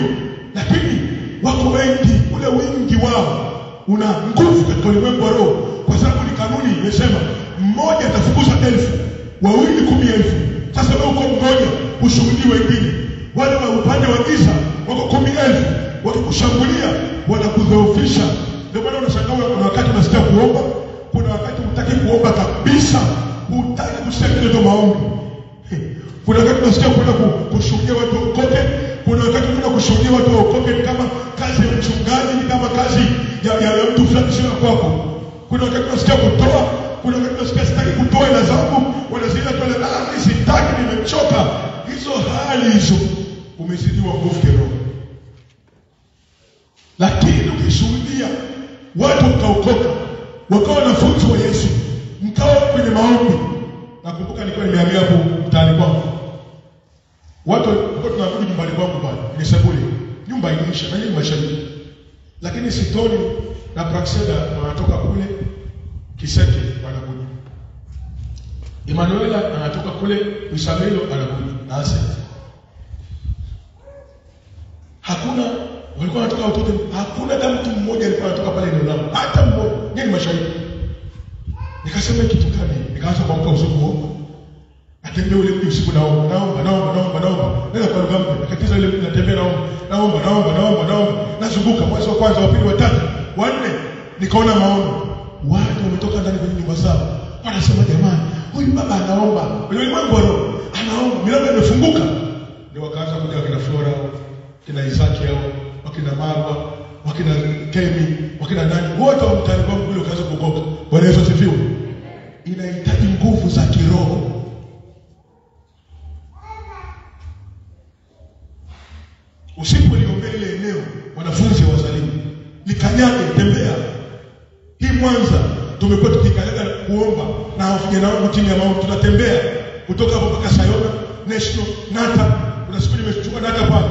Lakini wako wengi, ule wingi wao una nguvu katika ulimwengu wa roho, kwa sababu ni kanuni imesema mmoja atafukuza 1000, wawili 10,000. Sasa wewe uko mmoja ushuhudie wengine. Wale wa upande wa giza wako 10,000, wakikushambulia wanakudhoofisha. Ndio maana unashangaa kuna wakati unasikia kuomba, kuna wakati hutaki kuomba kabisa, hutaki kusikia neno maombi. Kuna wakati unasikia kwenda kushuhudia watu waokoke, kuna wakati unaenda kushuhudia watu waokoke ni kama kazi ya mchungaji, ni kama kazi ya mtu fulani sio kwako. Kuna wakati unasikia kutoa, kuna wakati unasikia sitaki kutoa ila zangu, wanazila tu na sitaki, nimechoka. Hizo hali hizo umezidiwa nguvu kiroho. Lakini ukishuhudia watu mkaokoka, wakawa wanafunzi wa Yesu, mkawa kwenye maombi. Nakumbuka nilikuwa nimehamia hapo mtaani kwangu. Watu walikuwa tunarudi nyumbani kwangu pale, ni sebule. Nyumba inaisha na nyinyi mashahidi. Lakini Sitoni na Praxeda wanatoka kule Kiseke wanakuja. Emanuela anatoka kule Usamelo anakuja. Na Asante. Hakuna walikuwa wanatoka watoto, hakuna hata mtu mmoja alikuwa anatoka pale eneo langu. Hata mmoja. Nyinyi mashahidi. Nikasema kitu gani? Nikaanza kuamka usiku huo. Atembea ule usiku naomba. Nenda kwa lugha mpya. Nikatiza ile natembea naomba. Nazunguka mwezi wa kwanza, wa pili, wa tatu, wa nne, nikaona maono. Watu wametoka ndani kwenye nyumba zao. Wanasema jamani, huyu baba anaomba. Ule ulimwengu wa roho anaomba, milango imefunguka. Ndio wakaanza kuja kina Flora, kina Isaki hao, wakina Marwa, wakina Kemi, wakina nani, wote wa mtaani kwangu kule wakaanza kuokoka. Bwana Yesu asifiwe. Inahitaji nguvu za kiroho. Usipoliombea ile eneo, wanafunzi wazalimu, likanyage, tembea. Hii Mwanza tumekuwa tukikanyaga kuomba na vijana wangu chini ya maombi, tunatembea kutoka hapo mpaka Sayona National Nata. Kuna siku nimechukua Nata pale,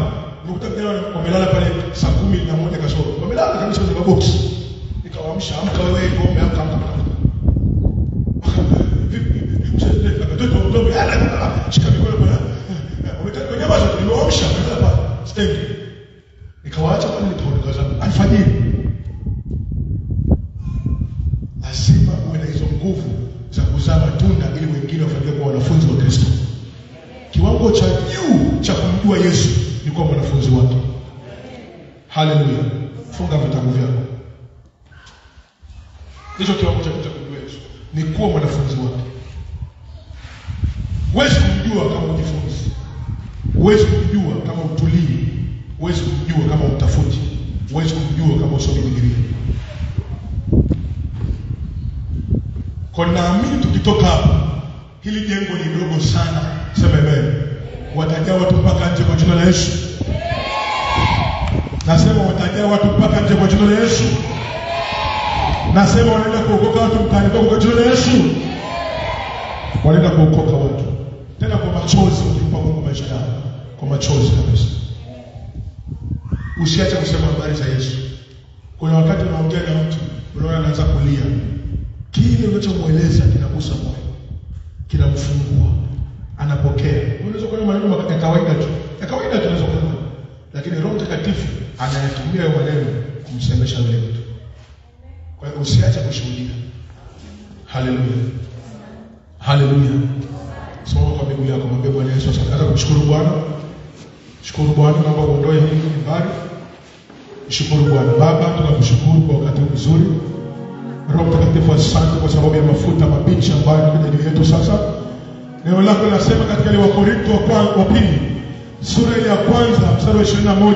nikuta vijana wamelala pale saa 11 kasoro. Wamelala kabisa kwenye maboksi. Nikawaamsha, amka wewe, ombe, amka. Shika mikono bwana. Kwenye basi nimewaamsha pale stendi. Nikawaacha pale nikaondoka zangu. Alfajiri. Lazima uwe na hizo nguvu za kuzaa matunda ili wengine wafanye kuwa wanafunzi wa Kristo. Kiwango cha juu cha kumjua Yesu ni kuwa mwanafunzi wake. Haleluya. Funga vitabu vyako. Hicho kiwango cha kumjua Yesu ni kuwa mwanafunzi wake. Huwezi kumjua kama ujifunzi. Huwezi kumjua kama utulii. Huwezi kumjua kama utafuti. Huwezi kumjua kama usomi Biblia. Kwa naamini tukitoka hapa, hili jengo ni dogo sana. Sema amen. Watajaa watu mpaka nje kwa jina la Yesu. Nasema watajaa watu mpaka nje kwa jina la Yesu. Nasema wanaenda kuokoka watu mtaani kwa jina la Yesu. Wanaenda kuokoka watu. Tena kwa machozi, ukimpa Mungu maisha yao. Kwa machozi kabisa. Usiache kusema habari za Yesu. Kuna wakati unaongea na mtu, unaona anaanza kulia. Kile unachomueleza kinagusa moyo. Kinamfungua. Anapokea. Unaweza kuona maneno ya kawaida tu. Ya kawaida tunaweza kuona. Lakini Roho Mtakatifu anayatumia hayo maneno kumsemesha yule mtu. Kwa hiyo usiache kushuhudia. Haleluya. Haleluya. Soma kwa miguu yako, mwambie Bwana Yesu asante. Anza kumshukuru Bwana. Shukuru Bwana, naomba uondoe hili mbali. Shukuru Bwana. Baba, tunakushukuru kwa wakati mzuri. Roho Mtakatifu asante kwa sababu ya mafuta mabichi ambayo yanakuja juu yetu sasa. Neno lako linasema katika ile Wakorintho wa pili sura ile ya kwanza mstari wa 21,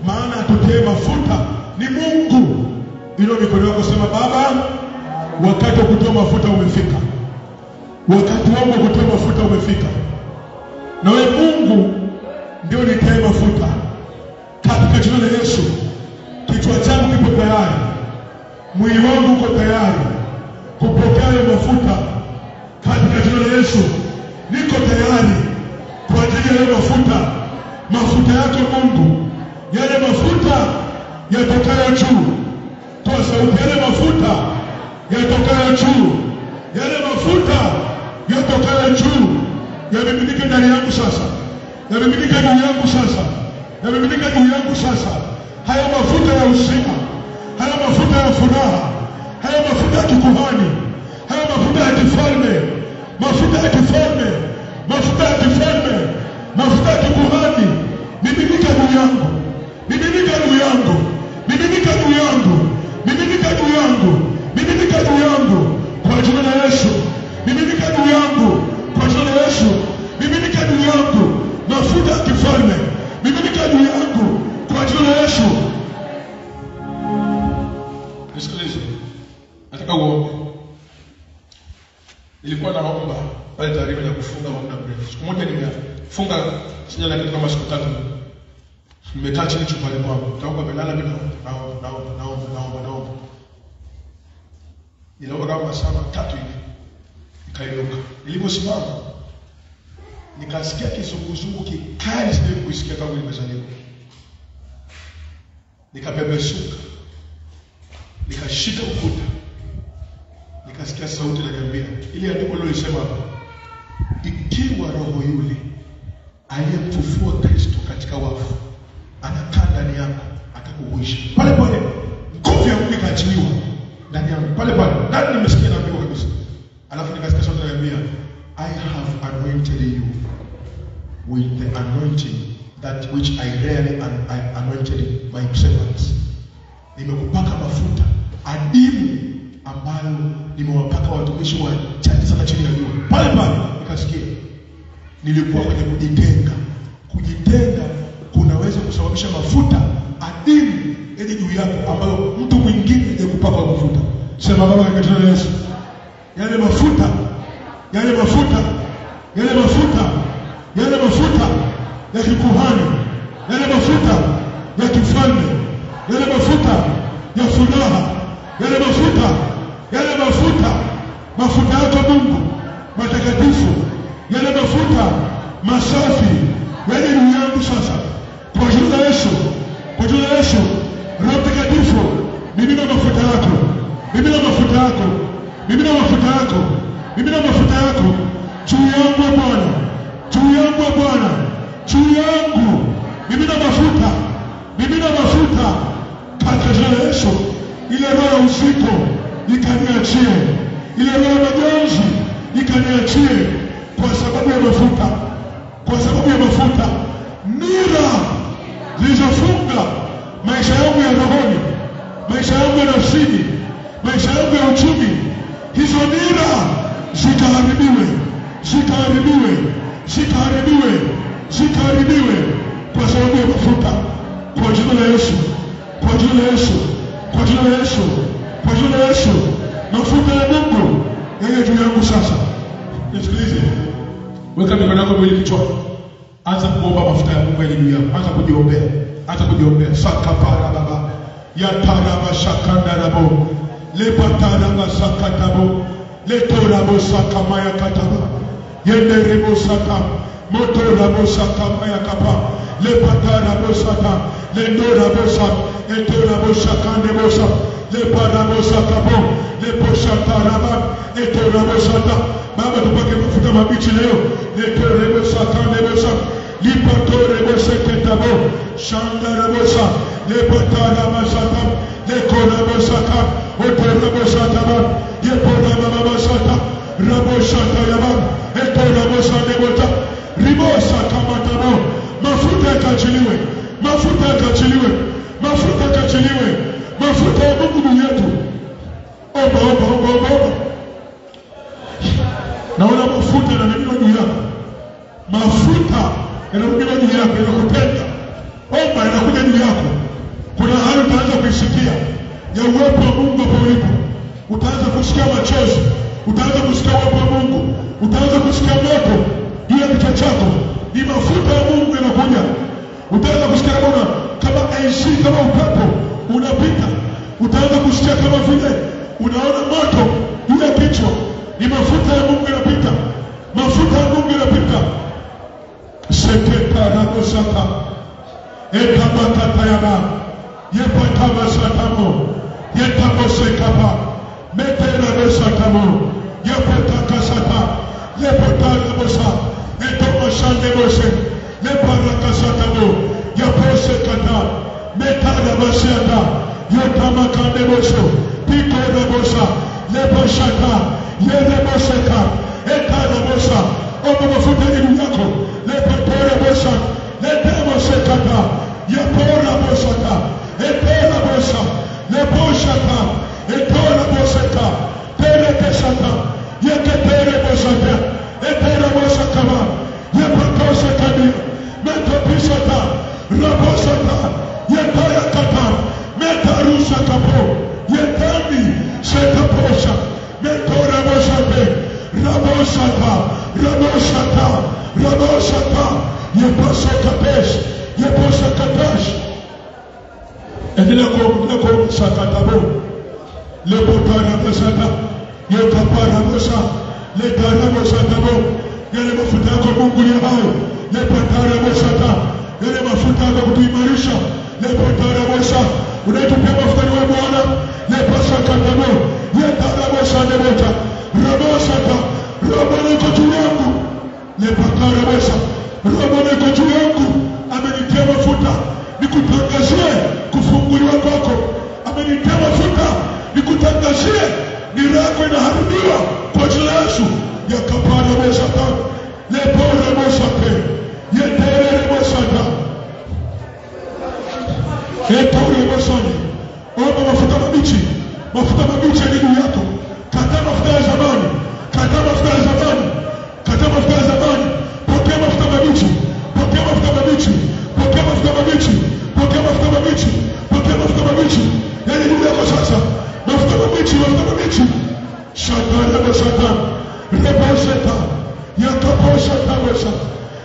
maana atutie mafuta ni Mungu. Ilo mikono yako sema, Baba, wakati wa kutoa mafuta umefika. Wakati wangu wa kutoa mafuta umefika. Na wewe Mungu ndio nitie mafuta. Katika jina la Yesu, kichwa changu kipo tayari. Mwili wangu uko tayari kupokea mafuta. Katika jina la Yesu, niko tayari kwa ajili ya mafuta. Mafuta yako Mungu, yale mafuta yatokayo juu. Toa sauti, yale mafuta yatokayo juu. Yale mafuta yatokayo juu. Yamiminika ndani yangu sasa. Yamiminika juu yangu sasa. Yamiminika juu yangu sasa. Haya mafuta ya uzima. Haya mafuta ya furaha. Haya mafuta ya kikuhani. Haya mafuta ya kifalme. Mafuta ya kifalme. Mafuta ya kifalme. Mafuta ya kikuhani. Miminika juu yangu. Miminika juu yangu. Miminika juu yangu. Miminika juu yangu. Miminika juu yangu. Kwa jina la Yesu. Miminika juu yangu. Kwa jina la Yesu. Miminika juu yangu. Mafuta ya kifalme. Miminika juu yangu. Kwa jina la Yesu. Nisikilize. Nataka uombe. Nilikuwa naomba pale taarifa ya kufunga muda mrefu. Siku moja nimefunga sijala kitu kama siku 3. Nimekaa chini chumbani kwangu. Nitaomba belala mimi naomba. Niliomba kama saa 3 hivi. Nikainuka. Niliposimama nikasikia kizunguzungu kikali sijawahi kusikia tangu nimezaliwa. Nikapepesuka. Nikashika ukuta. Nikasikia sauti inaniambia, ile andiko lilisema hapa, ikiwa roho yule aliyemfufua Kristo katika wafu anakaa ndani yako, atakuhuisha. Pale pale nguvu ya Mungu ikaachiliwa ndani yangu. Pale ndani nimesikia na mbio kabisa. Alafu nikasikia sauti inaniambia, I have anointed you with the anointing that which I rarely anointed my servants. Nimekupaka mafuta adimu ambayo nimewapaka watumishi wachache sana chini ya jua. Pale nikasikia nilikuwa kwenye kujitenga. Kujitenga kunaweza kusababisha mafuta adimu yenye ije juu yako ambayo mtu mwingine hajakupaka mafuta. Sema Baba katika jina la Yesu. Yale mafuta ya kikuhani, yale mafuta ya kifalme, yale mafuta ya furaha, yale mafuta yako Mungu matakatifu, yale mafuta masafi yaje juu yangu sasa kwa jina la Yesu. Kwa jina la Yesu, Roho Mtakatifu, mimina mafuta yako juu yangu Bwana, juu yangu, mimina mafuta katika jina la Yesu. Ile roho ya usiku ikaniachie, ile roho ya majonzi ikaniachie kwa sababu ya mafuta, nira zilizofunga maisha yangu ya rohoni, maisha yangu ya nafsini, maisha yangu ya uchumi, hizo nira zikaharibiwe kwa sababu ya mafuta. Kwa jina la Yesu, mafuta ya Mungu yaje juu yangu sasa. Nisikilize, weka mikono yako miwili kichwani, anza kuomba mafuta ya Mungu yaje juu yako, anza kujiombea. Sakapara baba ya taraba shakandarabo lepataraba sakatabo letorabo sakamaya kataba yenderebo saka motorabo sakamaya kapa lepatarabo saka lendorabo saka etorabo shakandebo saka leparabo sakabo leposhataraba etorabo saka. Baba, tupake mafuta mabichi leo. Letorebo sakandebo saka lipatorebo seketabo shandarabosa lepatarabasata lekorabosaka otorabosataba yeporababasata raboshata yaba etorabosandebota ribosaka matabo. Mafuta yakachiliwe, mafuta ya Mungu juu yetu. Omba. Naona mafuta yanamimina juu yako, mafuta yanamimina juu yako, yanakupenda. Omba, yanakuja juu yako. Kuna hali utaanza kuisikia ya uwepo wa Mungu hapo ulipo. Utaanza kusikia machozi, utaanza kusikia uwepo wa Mungu, utaanza kusikia moto juu ya kichwa chako. Ni mafuta ya Mungu yanakuja. Utaanza kusikia kama AC, kama upepo unapita. Utaanza kusikia kama vile unaona moto juu ya kichwa. Ni mafuta ya Mungu yanapita. Seketarabosaka etamakatayaba yepatabasatamo yetabosekapa meterabosatamo yepotakasata lepotarabosa etomashandebose leparakasatamo yeposekata metarabasiata yetamakandeboso pikorabosa leposhaka yereboseka etarabosa. Omba mafuta juu yako. Lepotorebosa letemosekata yeporabosaka eterabosa leboshaka etoraboseka terekesaka yeketerebosaka eterabosakama yepotosekani metopisaka rabosaka yetayakata metarusakapo yetami sekaposha metorabosate rabosaka yeposakapesh endelea kwa sakatabo lepotarabosata yekaparabosa letarabosatabo. Yale mafuta yako Mungu ni hayo. Lepotarabosata yale mafuta yako kutuimarisha. Lepotarabosha unatupia mafuta ni wa Bwana. Leposakatabo yetarabosandebota rabosata. Roho niko juu yangu. Lepatarabosha Roho niko juu yangu. Amenitia mafuta nikutangazie kufunguliwa kwako. Amenitia mafuta nikutangazie nira yako inaharibiwa kwa jina la Yesu. Yakaparabosata leporabosate yeterebosata etorebosani. Omba mafuta mabichi ni juu yako. Kata mafuta ya zamani. Pokea mafuta mabichi. Pokea mafuta mabichi.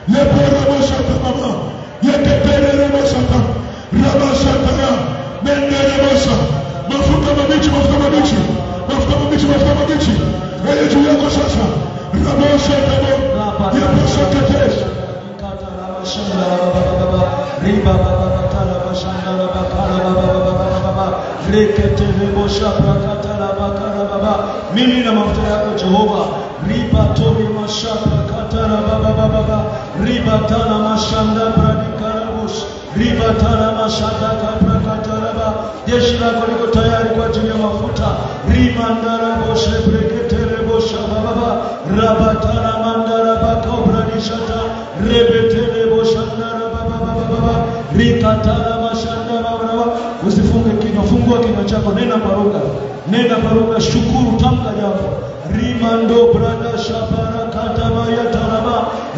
Leporabosata mama. Yeketerebosata. Rabasata. Menderebosa. Mafuta mabichi, mafuta mabichi. Mafuta mabichi, mafuta mabichi. Wewe juu yako sasa. Rabosata mama. Yeposata tesa. Riba baba tala bashanda bakara baba reketerebosha prakatala bakara baba. Mimi na mafuta yako Jehova. Riba tobi mashapa katara baba riba tala mashanda pradikarabush riba tala mashanda kaprakatara baba. Jeshi lako liko tayari kwa ajili ya mafuta. Riba ndara boshe breketerebosha baba rabatala mandara bakobradishata rebeterebosha ndara baba rikatala mashanda baba. Usifunge kinywa, fungua kinywa chako, nena baruka. Nena baruka, shukuru, tamka jambo. Rimando brada shabara katama yataraba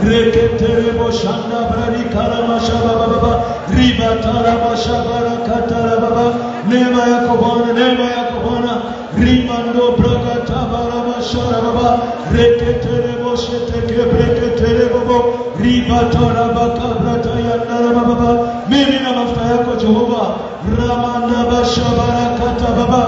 reketerebo shanda bradi karama shababa baba ribatarama shabara kataraba. Neema yako Bwana, neema yako Bwana. Rimando braga tabarama shababa reketerebo sheteke breketerebo ribataraba kabrata yandaraba baba. Mimi na mafuta yako Jehova. Ramanda bashabara katababa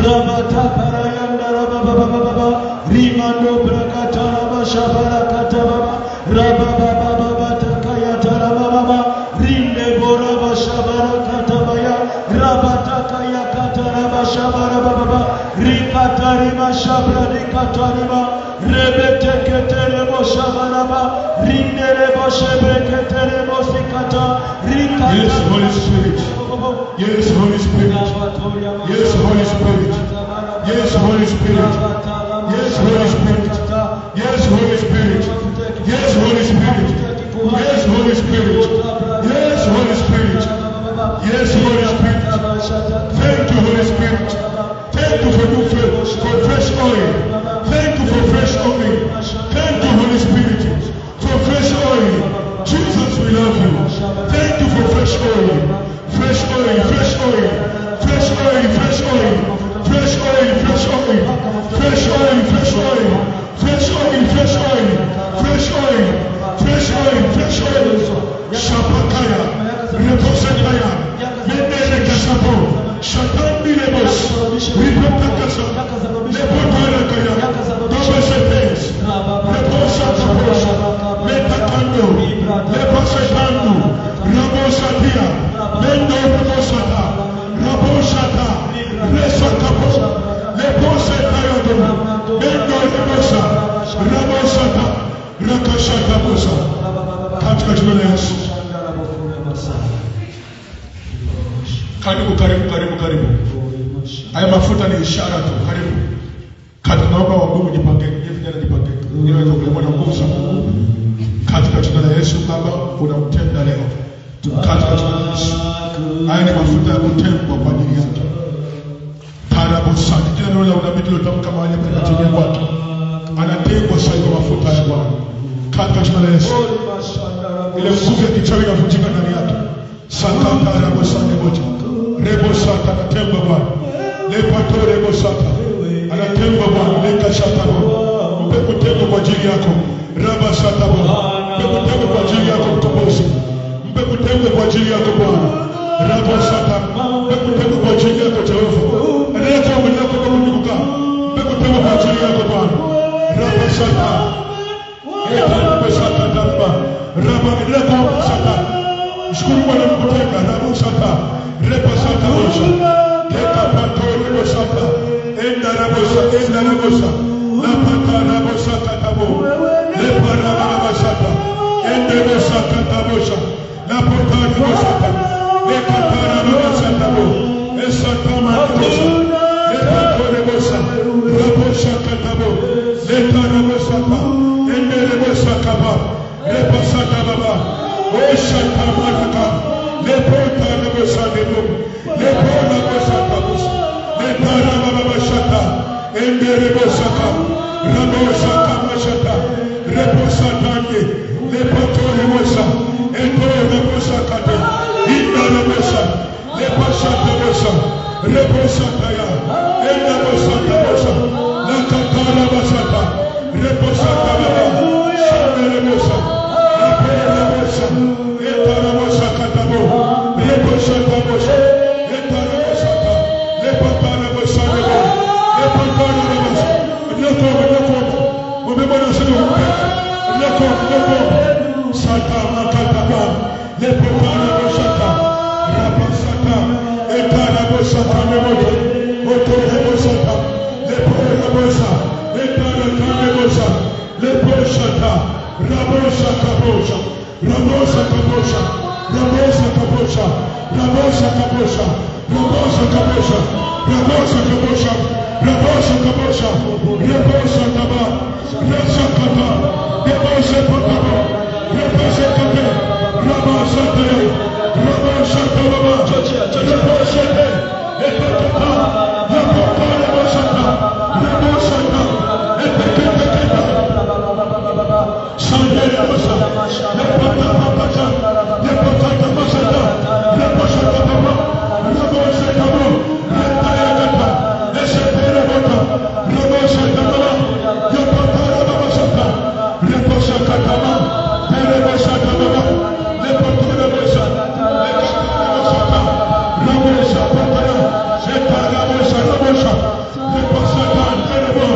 rabatabara yandaraba baba Rimando brakatara bashabara katababa rababa takaya tarababa rinde bora bashabara katabaya rabatakaya katara bashabara baba rikatari mashabra rikatarima rebeteketere boshabaraba rinde boshebeketere bosikata rikata. Yes, Holy Spirit. Yes, Holy Spirit. Yes, Holy Spirit. Yes, Holy Spirit. Yes, Holy Spirit. Yes, Holy Spirit. Yes, Holy Spirit. Yes, Holy Spirit. Yes, Holy Spirit. Yes, Holy Spirit. Thank you, Holy Spirit. Thank you for new faith, for fresh oil. Thank you for fresh oil. Thank you, Holy Spirit, for fresh oil. Jesus, we love you. Thank you for fresh oil. Fresh oil, fresh oil. Fresh oil, fresh oil. Fresh oil, fresh oil. Fresh oil, fresh oil. Fresh oil, fresh oil. Fresh oil. Fresh oil, fresh oil. Shapakaya. Reposetaya. Mendele kasapo. Shatandi lebos. Ripotakasa. Lepotarakaya. Dobesetes. Leposataposa. Metakando. Leposetando. Rabosatia. Mendo Rabosata. Rabosata. Resakapo. Leposetaya. Mendo Rabosa. Rabosata. Rakashata Bosa. Katika jina la Yesu. Karibu, karibu, karibu, karibu. Haya mafuta ni ishara tu. Karibu. Naomba wahudumu jipange, vijana jipange. Niweze kulemwa na nguvu za Mungu. Katika jina la Yesu Baba, unamtenda leo. Katika jina la Yesu. Haya ni mafuta ya kutengwa kwa ajili yake. Tarabosa. Kila neno la unabii lilotamka mahali hapa linatendea kwake. Anatengwa sasa hivi mafuta ya Bwana. Katika jina la Yesu. Ile nguvu ya kichawi inavunjika ndani yake. Sakata rabosane moja. Rebosata anatengwa Bwana. Lepato rebosata. Anatengwa Bwana. Lekashata Bwana. Mpe kutengwa kwa ajili yako. Rabasata Bwana. Mpe kutengwa kwa ajili yako mkombozi. Mpe kutengwa kwa ajili yako Bwana. Rabosata. Mpe kutengwa kwa ajili yako Jehova. Anayetoa mwili wako kwa kunyuka. Mpe kutengwa kwa ajili yako Bwana. Rabasata. Rabasata damba. Rabasata. Shukuru Bwana mkutenga. Rabasata. Repasata Bosha. Lekapato Rebosata. Enda Rabosa. Enda Rabosa. Lapata Rabosata Tabo. Lepara Rabosata. Enda Rabosata Tabosha. Lapota Rabosata. Lekapara Rabosata Tabo. Esatama Rabosa. Lepato Rebosa. Rabosata Tabo. Leta Rabosata. Enda Rabosata Baba. Repasata Baba. Oshata Maraka. Lepota Rabosata Tabo. Lepota Rabosata Tabo. Lepara Rabosata. Enda Rabosata. Rabosata Mashata. Reposatande. Lepato Rebosa. Endo Rabosata. Inda Rabosa. Lepasata Bosa. Reposata ya. Enda Rabosata Bosa. Nakatara Basata. Reposata Baba. Shanda Rebosa. Etarabosha, Etarabosha Katabo, Rebosha Tabosha, Etarabosha, Lepatarabosha, Lepatarabosha, Lepatarabosha, Obebana Sadu, Leko, Sata Makataba, Lepatarabosha, Rabosata, Etarabosha, Otorabosha, Lepatarabosha, Etarabosha, Leposhata, Rabosha Kabosha, Rabosha Kabosha, Rabosha Kabosha, Rabosha Kabosha, Rabosha Kabosha, Rabosha Kabosha, Rabosha Kabosha, Rabosha Kaba, Rabosha Kaba, Rabosha Kaba, Rabosha Kaba, Rabosha Kaba, Rabosha Kaba, Rabosha Kaba, Epakata, Epakata, Rabosha Kaba, Rabosha Kaba, Epakata, Sandere Bosa, Lepata, Lepata Masada, Lepata Kaba, Rabosha Kaba, Lepayagata, Esepere Bota, Rabosha Kaba, Lepata Rabosha, Lepata Kaba, Lepata Kaba, Lepata Rabosha, Rabosha Papara, Lepata Rabosha, Rabosha, Lepata Kaba,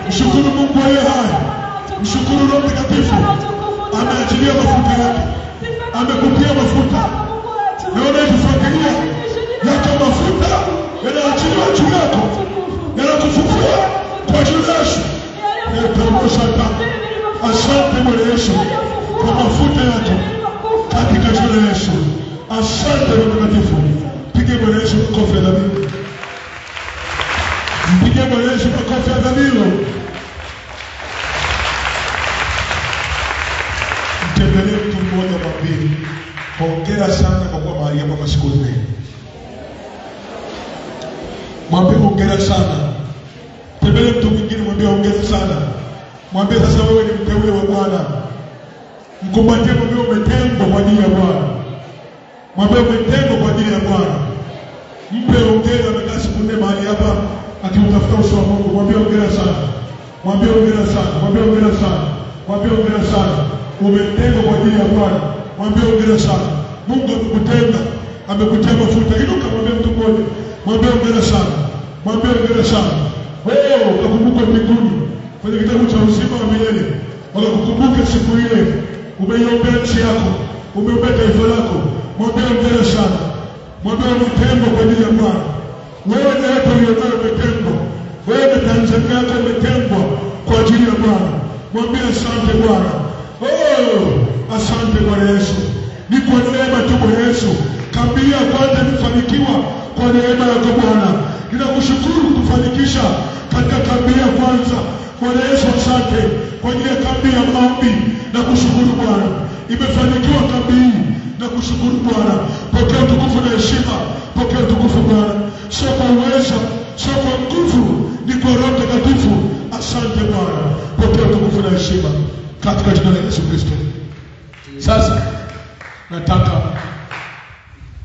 Mshukuru Mungu aliye hai. Mshukuru Roho Mtakatifu. Ameachilia mafuta yake. Amekupia mafuta. Naona tufuatilia. Yako mafuta yanaachiliwa juu yako. Yanakufufua kwa jina la Yesu. Asante Bwana Yesu kwa mafuta yako katika jina la Yesu. Asante Roho Mtakatifu. Pige Bwana Yesu makofi ya dhabihu. Mpige Bwana Yesu makofi ya dhabihu. Mtembelee mtu mmoja mwambie hongera sana kwa kuwa mahali hapa kwa siku nne. Mwambie hongera sana. Tembelee mtu mwingine mwambie hongera sana. Mwambie sasa wewe ni mteule wa Bwana. Mkumbatie mwambie umetengwa kwa ajili ya Bwana. Mwambie umetengwa kwa ajili ya Bwana. Mpe hongera, amekaa siku nne mahali hapa akimtafuta uso wa Mungu. Mwambie hongera sana. Mwambie hongera sana. Mwambie hongera sana. Mwambie hongera sana. Umetengwa kwa ajili ya Bwana. Mwambie hongera sana. Mungu amekutenga. Amekutia mafuta. Inuka mwambie mtu mmoja. Mwambie hongera sana. Mwambie hongera sana. Wewe ukakumbuka mbinguni kwenye kitabu cha uzima wa milele. Wakakukumbuka siku ile. Umeiombea nchi yako. Umeombea taifa lako. Mwambie hongera sana. Mwambie umetengwa kwa ajili ya Bwana. Wewe ni hata ulionayo umetengwa. Wewe ni Tanzania yako umetengwa kwa ajili ya Bwana. Mwambie asante Bwana. Asante Bwana Yesu. Ni kwa neema tu Bwana Yesu. Kambi ya kwanza imefanikiwa kwa neema yako Bwana. Ninakushukuru kutufanikisha katika kambi ya kwanza. Bwana Yesu asante kwa ajili ya kambi ya maombi. Na kushukuru Bwana. Imefanikiwa kambi hii. Na kushukuru Bwana. Pokea utukufu na heshima. Pokea utukufu Bwana. Sio kwa uwezo, sio kwa nguvu, ni kwa Roho Mtakatifu. Asante Bwana. Pokea utukufu na heshima katika jina la Yesu Kristo. Sasa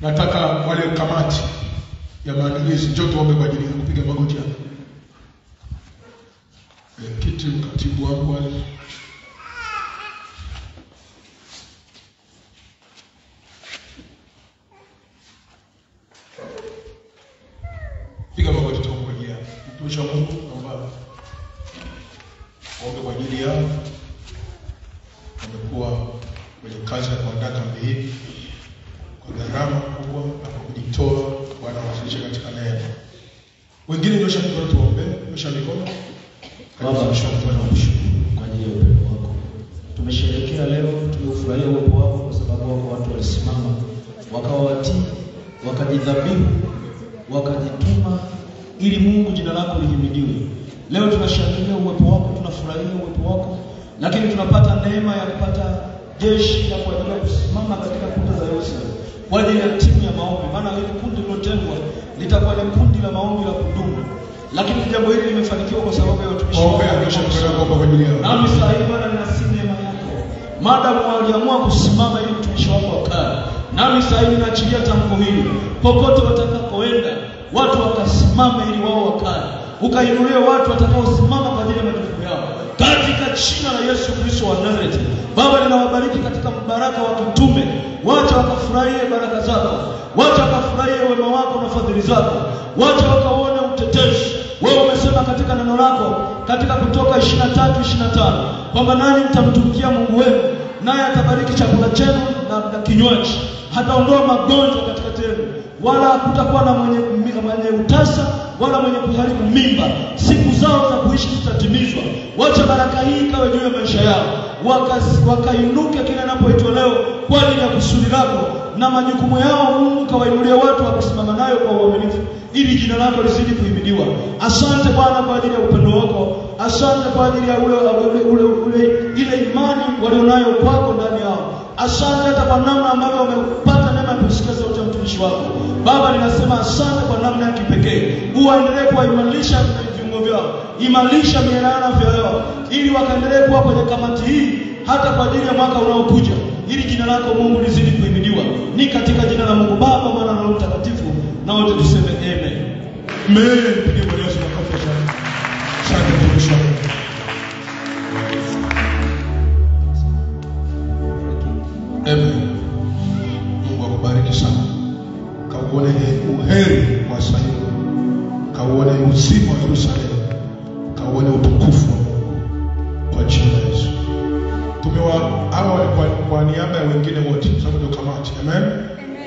nataka wale kamati ya maandalizi njoo tuombe kwa ajili ya kupiga magoti hapa. Kiti mkatibu wangu wale. Piga magoti tuombe kwa ajili ya mtumishi wa Mungu naomba. Ombe kwa ajili ya wamekuwa kwenye kazi ya kuandaa kambi hii kwa gharama kubwa na kwa kujitoa. Bwana awasilishe katika neema. Wengine nyosha mikono tuombe. Nyosha mikono. Baba, tunakushukuru kwa ajili ya upendo wako. Tumesherehekea leo, tumefurahia uwepo wako kwa sababu wako watu walisimama, wakawa watii, wakajidhabihu, wakajituma ili Mungu jina lako lihimidiwe. Leo tunashangilia uwepo wako, tunafurahia uwepo wako, lakini tunapata neema ya kupata jeshi la kwa ajili ya kusimama katika kuta za Yerusalemu kwa ajili ya timu ya maombi. Maana hili kundi lilotengwa litakuwa ni kundi la maombi la kudumu. Lakini jambo hili limefanikiwa kwa sababu ya watumishi wako. Nami sasa hivi Bwana ninasihi neema yako. Maadamu waliamua kusimama ili mtumishi wako akae. Nami sasa hivi naachilia tamko hili. Popote watakapoenda, watu wakasimama ili wao wakae. Ukainulie watu watakaosimama kwa ajili ya majukumu yao. Katika jina la Yesu Kristo wa Nazareti. Baba, ninawabariki katika baraka wa kitume. Wacha wakafurahie baraka zako. Wacha wakafurahie wema wako na fadhili zako. Wacha wakaone utetezi. Wewe umesema katika neno lako katika Kutoka 23:25 kwamba nani mtamtumikia Mungu wenu, naye atabariki chakula chenu na kinywaji. Hataondoa magonjwa katika yenu, wala hakutakuwa na mwenye utasa wala mwenye kuharibu mimba. Siku zao za kuishi zitatimizwa. Wacha baraka hii ikawe juu ya maisha yao. Wakainuke kila inapoitwa leo kwa ajili ya kusudi lako na majukumu yao. Mungu kawainulie watu wa kusimama nayo kwa uaminifu ili jina lako lizidi kuhimidiwa. Asante Bwana kwa ajili ya upendo wako. Asante kwa ajili ya ile imani walionayo kwako ndani yao. Asante hata kwa namna ambavyo wamepata neema ya kusikia sauti ya mtumishi wako. Baba, ninasema asante kwa namna ya kipekee. Uendelee kuimarisha viungo vyao, imarisha mienendo na afya yao, ili wakaendelee kuwa kwenye kamati hii hata kwa ajili ya mwaka unaokuja, ili jina lako Mungu lizidi kuhimidiwa. Ni katika jina la Mungu Baba, Mwana na Roho Mtakatifu, na wote tuseme amen. Amen. Pigie Bwana Yesu makofi sana. Asante mtumishi wako. Amen. Mungu akubariki sana. Kauone uheri wa Sayuni. Kauone uzima wa Yerusalemu. Kauone utukufu wa Mungu kwa jina la Yesu. wamepewa hawa walikuwa kwa niaba ya wengine wote, sababu ndio kamati. Amen.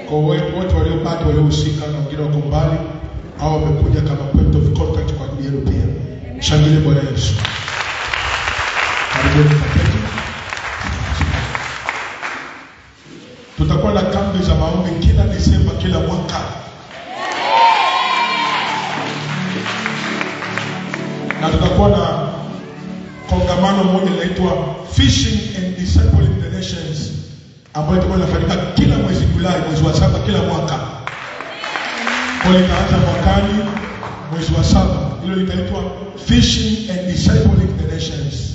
Kwa wote waliobaki waliohusika na wengine wako mbali, hao wamekuja kama point of contact kwa ajili yenu pia. Shangilie Bwana Yesu. Karibuni paketi. Tutakuwa na kambi za maombi kila Desemba kila mwaka. Na tutakuwa na kongamano moja linaloitwa Fishing and Discipling the Nations, ambayo itakuwa inafanyika kila mwezi Julai, mwezi wa 7 kila mwaka. Kwa litaanza mwakani mwezi wa 7. Hilo litaitwa Fishing and Discipling the Nations.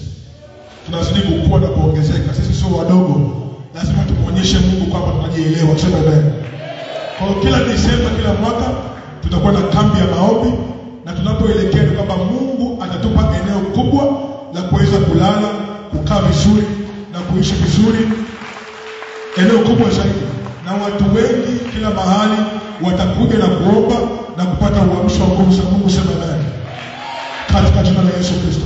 Tunazidi kukua na kuongezeka. Sisi sio wadogo. Lazima tumuonyeshe Mungu kwamba tunajielewa. Sema amen. Kwa kila Desemba kila mwaka tutakuwa na kambi ya maombi, na tunapoelekea kwamba Mungu atatupa eneo kubwa la kuweza kulala, kukaa vizuri na kuishi vizuri. Eneo kubwa zaidi. Na watu wengi kila mahali watakuja na kuomba na kupata uamsho wa nguvu za Mungu. Sema amen. Katika jina la Yesu Kristo.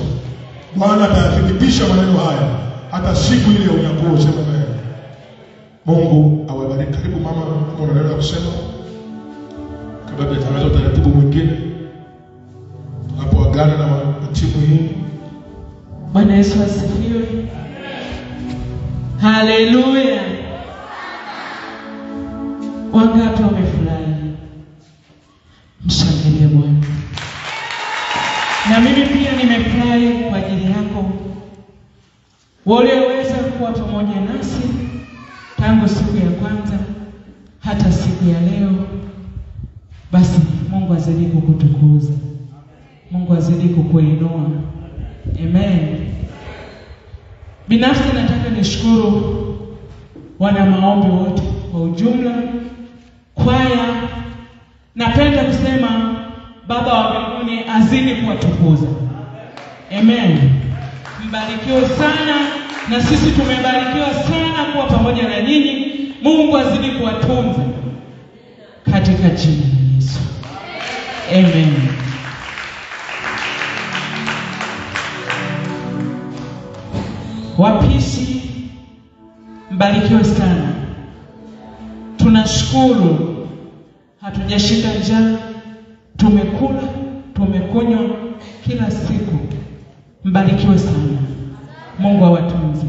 Bwana atathibitisha maneno haya hata siku ile ya unyakuo. Sema amen. Mungu awabariki. Karibu mama, kama una neno la kusema kabla ya tangazo taratibu mwingine tunapoagana na timu hii. Bwana Yesu asifiwe. Haleluya. Wangapi wamefurahi? Mshangilie Bwana. Na mimi pia nimefurahi kwa ajili yako. Walioweza kuwa pamoja nasi tangu siku ya kwanza hata siku ya leo. Basi Mungu azidi kukutukuza. Mungu azidi kukuinua. Amen. Binafsi nataka nishukuru wana maombi wote kwa ujumla. Kwaya, napenda kusema Baba wa mbinguni azidi kuwatukuza. Amen. Mbarikiwe sana, na sisi tumebarikiwa sana kuwa pamoja na nyinyi. Mungu azidi kuwatunza katika jina la Yesu. Amen. Wapishi, mbarikiwe sana. Tunashukuru hatujashinda njaa, tumekula, tumekunywa kila siku. Mbarikiwe sana. Mungu awatunze.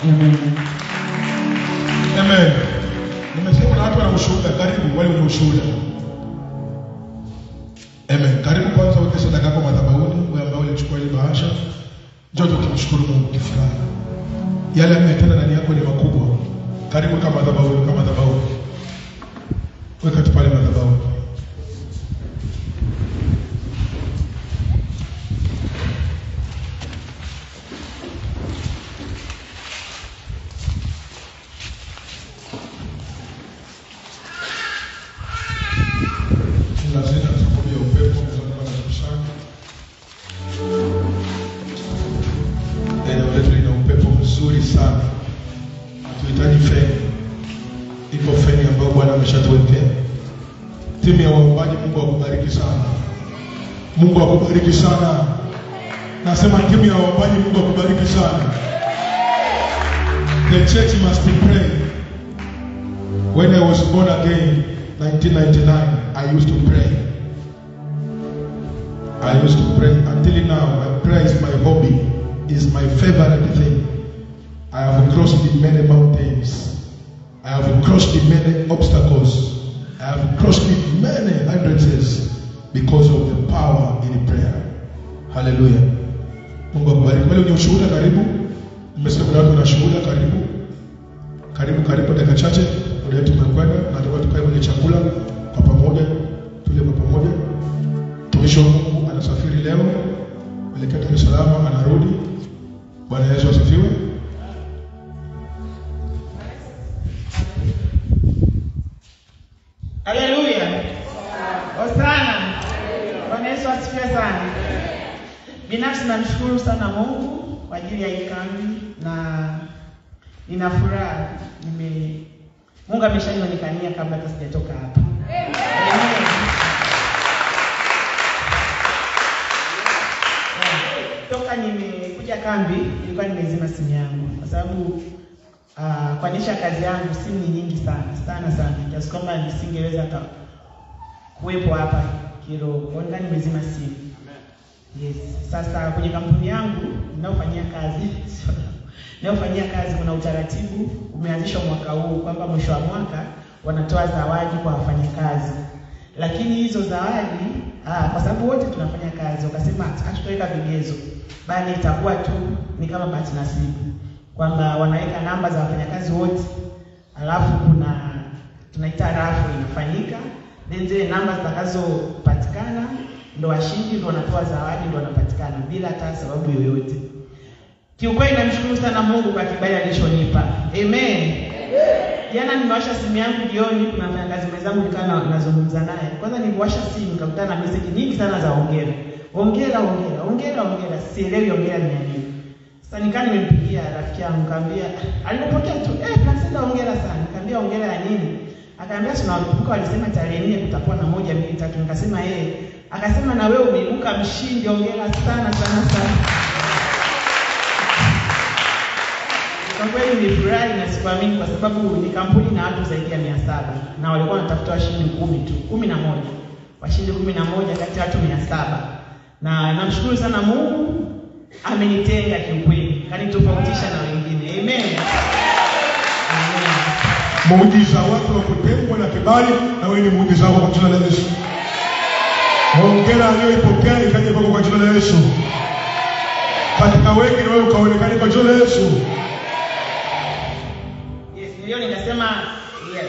Amen. Amen. Nimesema na watu wana ushuhuda, karibu wale wenye ushuhuda. Amen. Karibu kwanza weke sadaka yako madhabahuni, wewe ambao ulichukua ile bahasha. Njoo tumshukuru Mungu kifurahi. Yale ametenda ndani yako ni makubwa. Karibu kama madhabahuni, kama madhabahuni. Weka tu pale madhabahuni. Timu ya waombaji, Mungu akubariki sana. Mungu akubariki sana. Nasema timu ya waombaji, Mungu akubariki sana. The church must be praying. When I was born again, 1999, I used to pray. I used to pray until now. Prayer is my hobby, is my favorite thing. I have crossed many mountains. I have crossed many obstacles. I have crossed many hindrances because of the power in prayer. Hallelujah. Mungu akubariki. Wale wenye ushuhuda karibu. Nimesema kuna watu wana shuhuda karibu. Karibu dakika chache. Muda wetu umekwenda na tutakuwa tukae kwenye chakula kwa pamoja. Tule kwa pamoja. Mtumishi wa Mungu anasafiri leo kuelekea Dar es Salaam, anarudi. Bwana Yesu asifiwe. Haleluya. Hosana. Bwana Yesu asifiwe sana. Binafsi namshukuru sana Mungu kwa ajili ya hii kambi, na nina furaha. Mungu ameshanionekania kabla hata sijatoka hapa. Toka nimekuja kambi nilikuwa nimezima simu yangu kwa sababu kuanisha kazi yangu simu ni nyingi sana kiasi kwamba nisingeweza kuwepo hapa kidogo. Kwa hiyo nimezima simu. Yes. Sasa kwenye kampuni yangu ninayofanyia kazi kuna utaratibu umeanzishwa mwaka huu kwamba mwisho wa mwaka wanatoa zawadi kwa wafanyakazi. Lakini hizo zawadi kwa sababu wote tunafanya kazi, wakasema hatutaweka vigezo, bali itakuwa tu ni kama bahati nasibu, kwamba wanaweka namba za wafanyakazi wote, alafu kuna tunaita rafu inafanyika, then zile namba zitakazopatikana ndo washindi ndo wanatoa zawadi ndo wanapatikana bila hata sababu yoyote. Kiukweli namshukuru sana Mungu kwa kibali alishonipa. Amen. Jana nimewasha simu yangu jioni, kuna mfanyakazi mwenzangu nikawa nazungumza naye. Kwanza niliwasha simu nikakutana na message nyingi sana za hongera. Hongera, sielewi hongera ni nini. Sasa nikaa nimempigia rafiki yangu nikamwambia, alipopokea tu, tunasema hongera sana. Nikamwambia hongera ya nini? Akaambia tunakumbuka walisema tarehe 4 kutakuwa na 1 2 3. Nikasema akasema na wewe umeibuka mshindi, hongera sana. Kwa kweli nilifurahi na sikuamini kwa sababu ni kampuni na watu zaidi ya 700 na walikuwa wanatafuta washindi 11 washindi 11 kati ya watu 700. Na namshukuru sana Mungu amenitenga kiukweli, kanitofautisha na wengine. Amen. Muujiza wako wa kutengwa na kibali, na wewe ni muujiza wako kwa jina la Yesu. Hongera aliyoipokea ikaje kwa jina la Yesu. Katika wengi na wewe ukaonekana kwa jina la Yesu. Ndio nikasema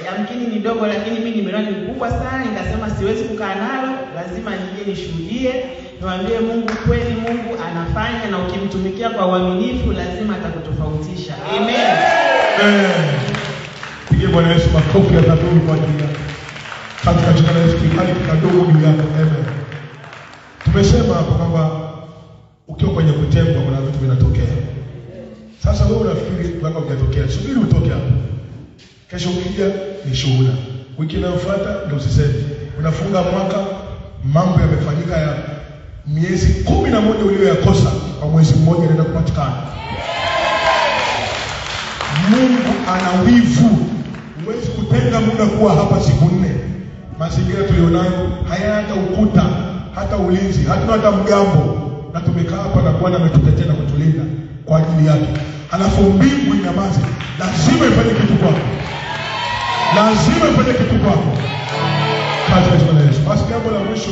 yamkini ni dogo, lakini mimi nimeona ni kubwa sana. Nikasema siwezi kukaa nalo, lazima nije nishuhudie, niwaambie Mungu kweli Mungu anafanya, na ukimtumikia kwa uaminifu lazima atakutofautisha. Amen. Pige Bwana Yesu makofi ya dhabihu kwa ajili yako. Katika jina la Yesu kibali kidogo juu yako. Amen. Tumesema hapo kwamba ukiwa kwenye kutengwa kuna vitu vinatokea. Sasa wewe unafikiri kwamba ungetokea, subiri utoke hapo. Kesho ukija ni shuhuda. Wiki inayofuata ndio usiseme. Unafunga mwaka, mambo yamefanyika ya miezi 11 uliyoyakosa kwa mwezi mmoja yanaenda kupatikana. Mungu ana wivu. Huwezi kutenga muda kuwa hapa siku 4. Mazingira tulionayo hayana ukuta, hata ulinzi, hata mgambo, na tumekaa hapa na Bwana ametutetea na kutulinda kwa ajili yake. Alafu mbingu inyamaze, lazima ifanye kitu kwako. Kazi ya jina la Yesu. Basi jambo la mwisho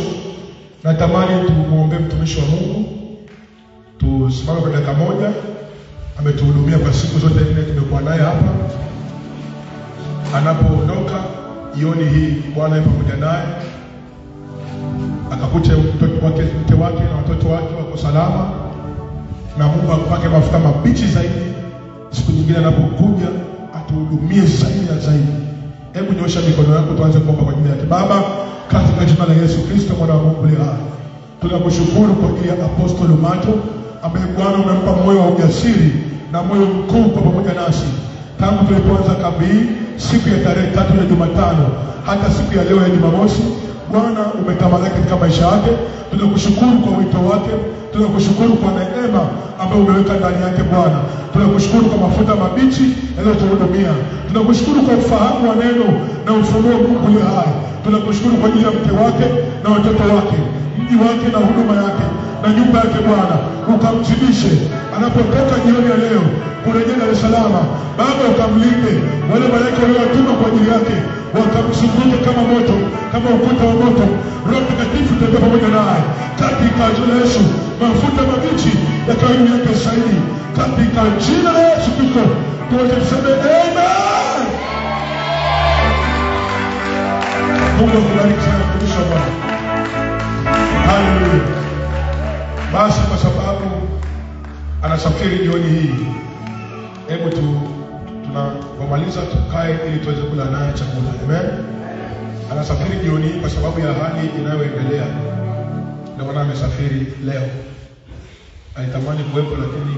natamani tumuombe mtumishi wa Mungu. Tusimame kwa dakika moja. Ametuhudumia kwa siku zote 4 tumekuwa naye hapa. Anapoondoka jioni hii Bwana yupo pamoja naye. Akakute mke wake na watoto wake wako salama. Na Mungu akupake mafuta mabichi zaidi. Siku nyingine anapokuja atuhudumie zaidi. Hebu nyosha mikono yako tuanze kuomba kwa ajili yake. Baba, katika jina la Yesu Kristo mwana wa Mungu aliye hai, tunakushukuru kwa ajili ya Apostoli Mato ambaye Bwana umempa moyo wa ujasiri na moyo mkuu kwa pamoja nasi. Tangu tulipoanza kambi siku ya tarehe 3 ya Jumatano hata siku ya leo ya Jumamosi, Bwana umetamalaki katika maisha yake. Tunakushukuru kwa wito wake. Tunakushukuru kwa neema ambayo umeweka ndani yake Bwana. Tunakushukuru kwa mafuta mabichi yaliyotuhudumia. Tunakushukuru kwa ufahamu wa neno na ufunuo Mungu aliye hai. Tunakushukuru kwa ajili ya mke wake na watoto wake, mji wake na huduma yake na nyumba yake Bwana. Ukamzidishe anapotoka jioni ya leo kurejea Dar es Salaam. Baba, ukamlinde. Wale malaika waliowatuma kwa ajili yake wakamzunguke kama moto, kama ukuta wa moto. Roho Mtakatifu tembea pamoja naye katika jina la Yesu. Mafuta mabichi yakawa juu yake zaidi katika jina la Yesu Kristo. Tuweze kusema amen. Mungu akubariki sana mtumishi wa Bwana. Haleluya. Basi kwa sababu anasafiri jioni hii, hebu tunapomaliza tukae ili tuweze kula naye chakula. Amen. Anasafiri jioni hii kwa sababu ya hali inayoendelea. Ndio maana amesafiri leo. Alitamani kuwepo lakini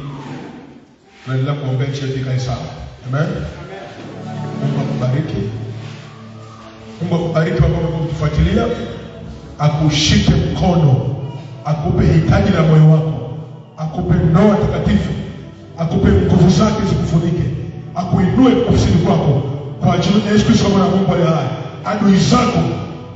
tunaendelea kuombea cheti ikae sawa. Amen. Mungu akubariki. Mungu akubariki kwa kutufuatilia. Akushike mkono, akupe hitaji la moyo wako akupe ndoa takatifu, akupe nguvu zake zikufunike, akuinue ofisini kwako kwa jina la Yesu Kristo Bwana Mungu aliye hai. Adui zako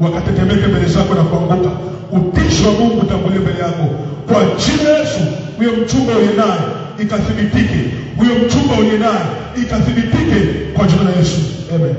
wakatetemeke mbele zako na kuanguka. Utisho wa Mungu utangulie mbele yako kwa jina la Yesu. Huyo mchumba uliye naye ikathibitike, huyo mchumba uliye naye ikathibitike kwa jina la Yesu. Amen.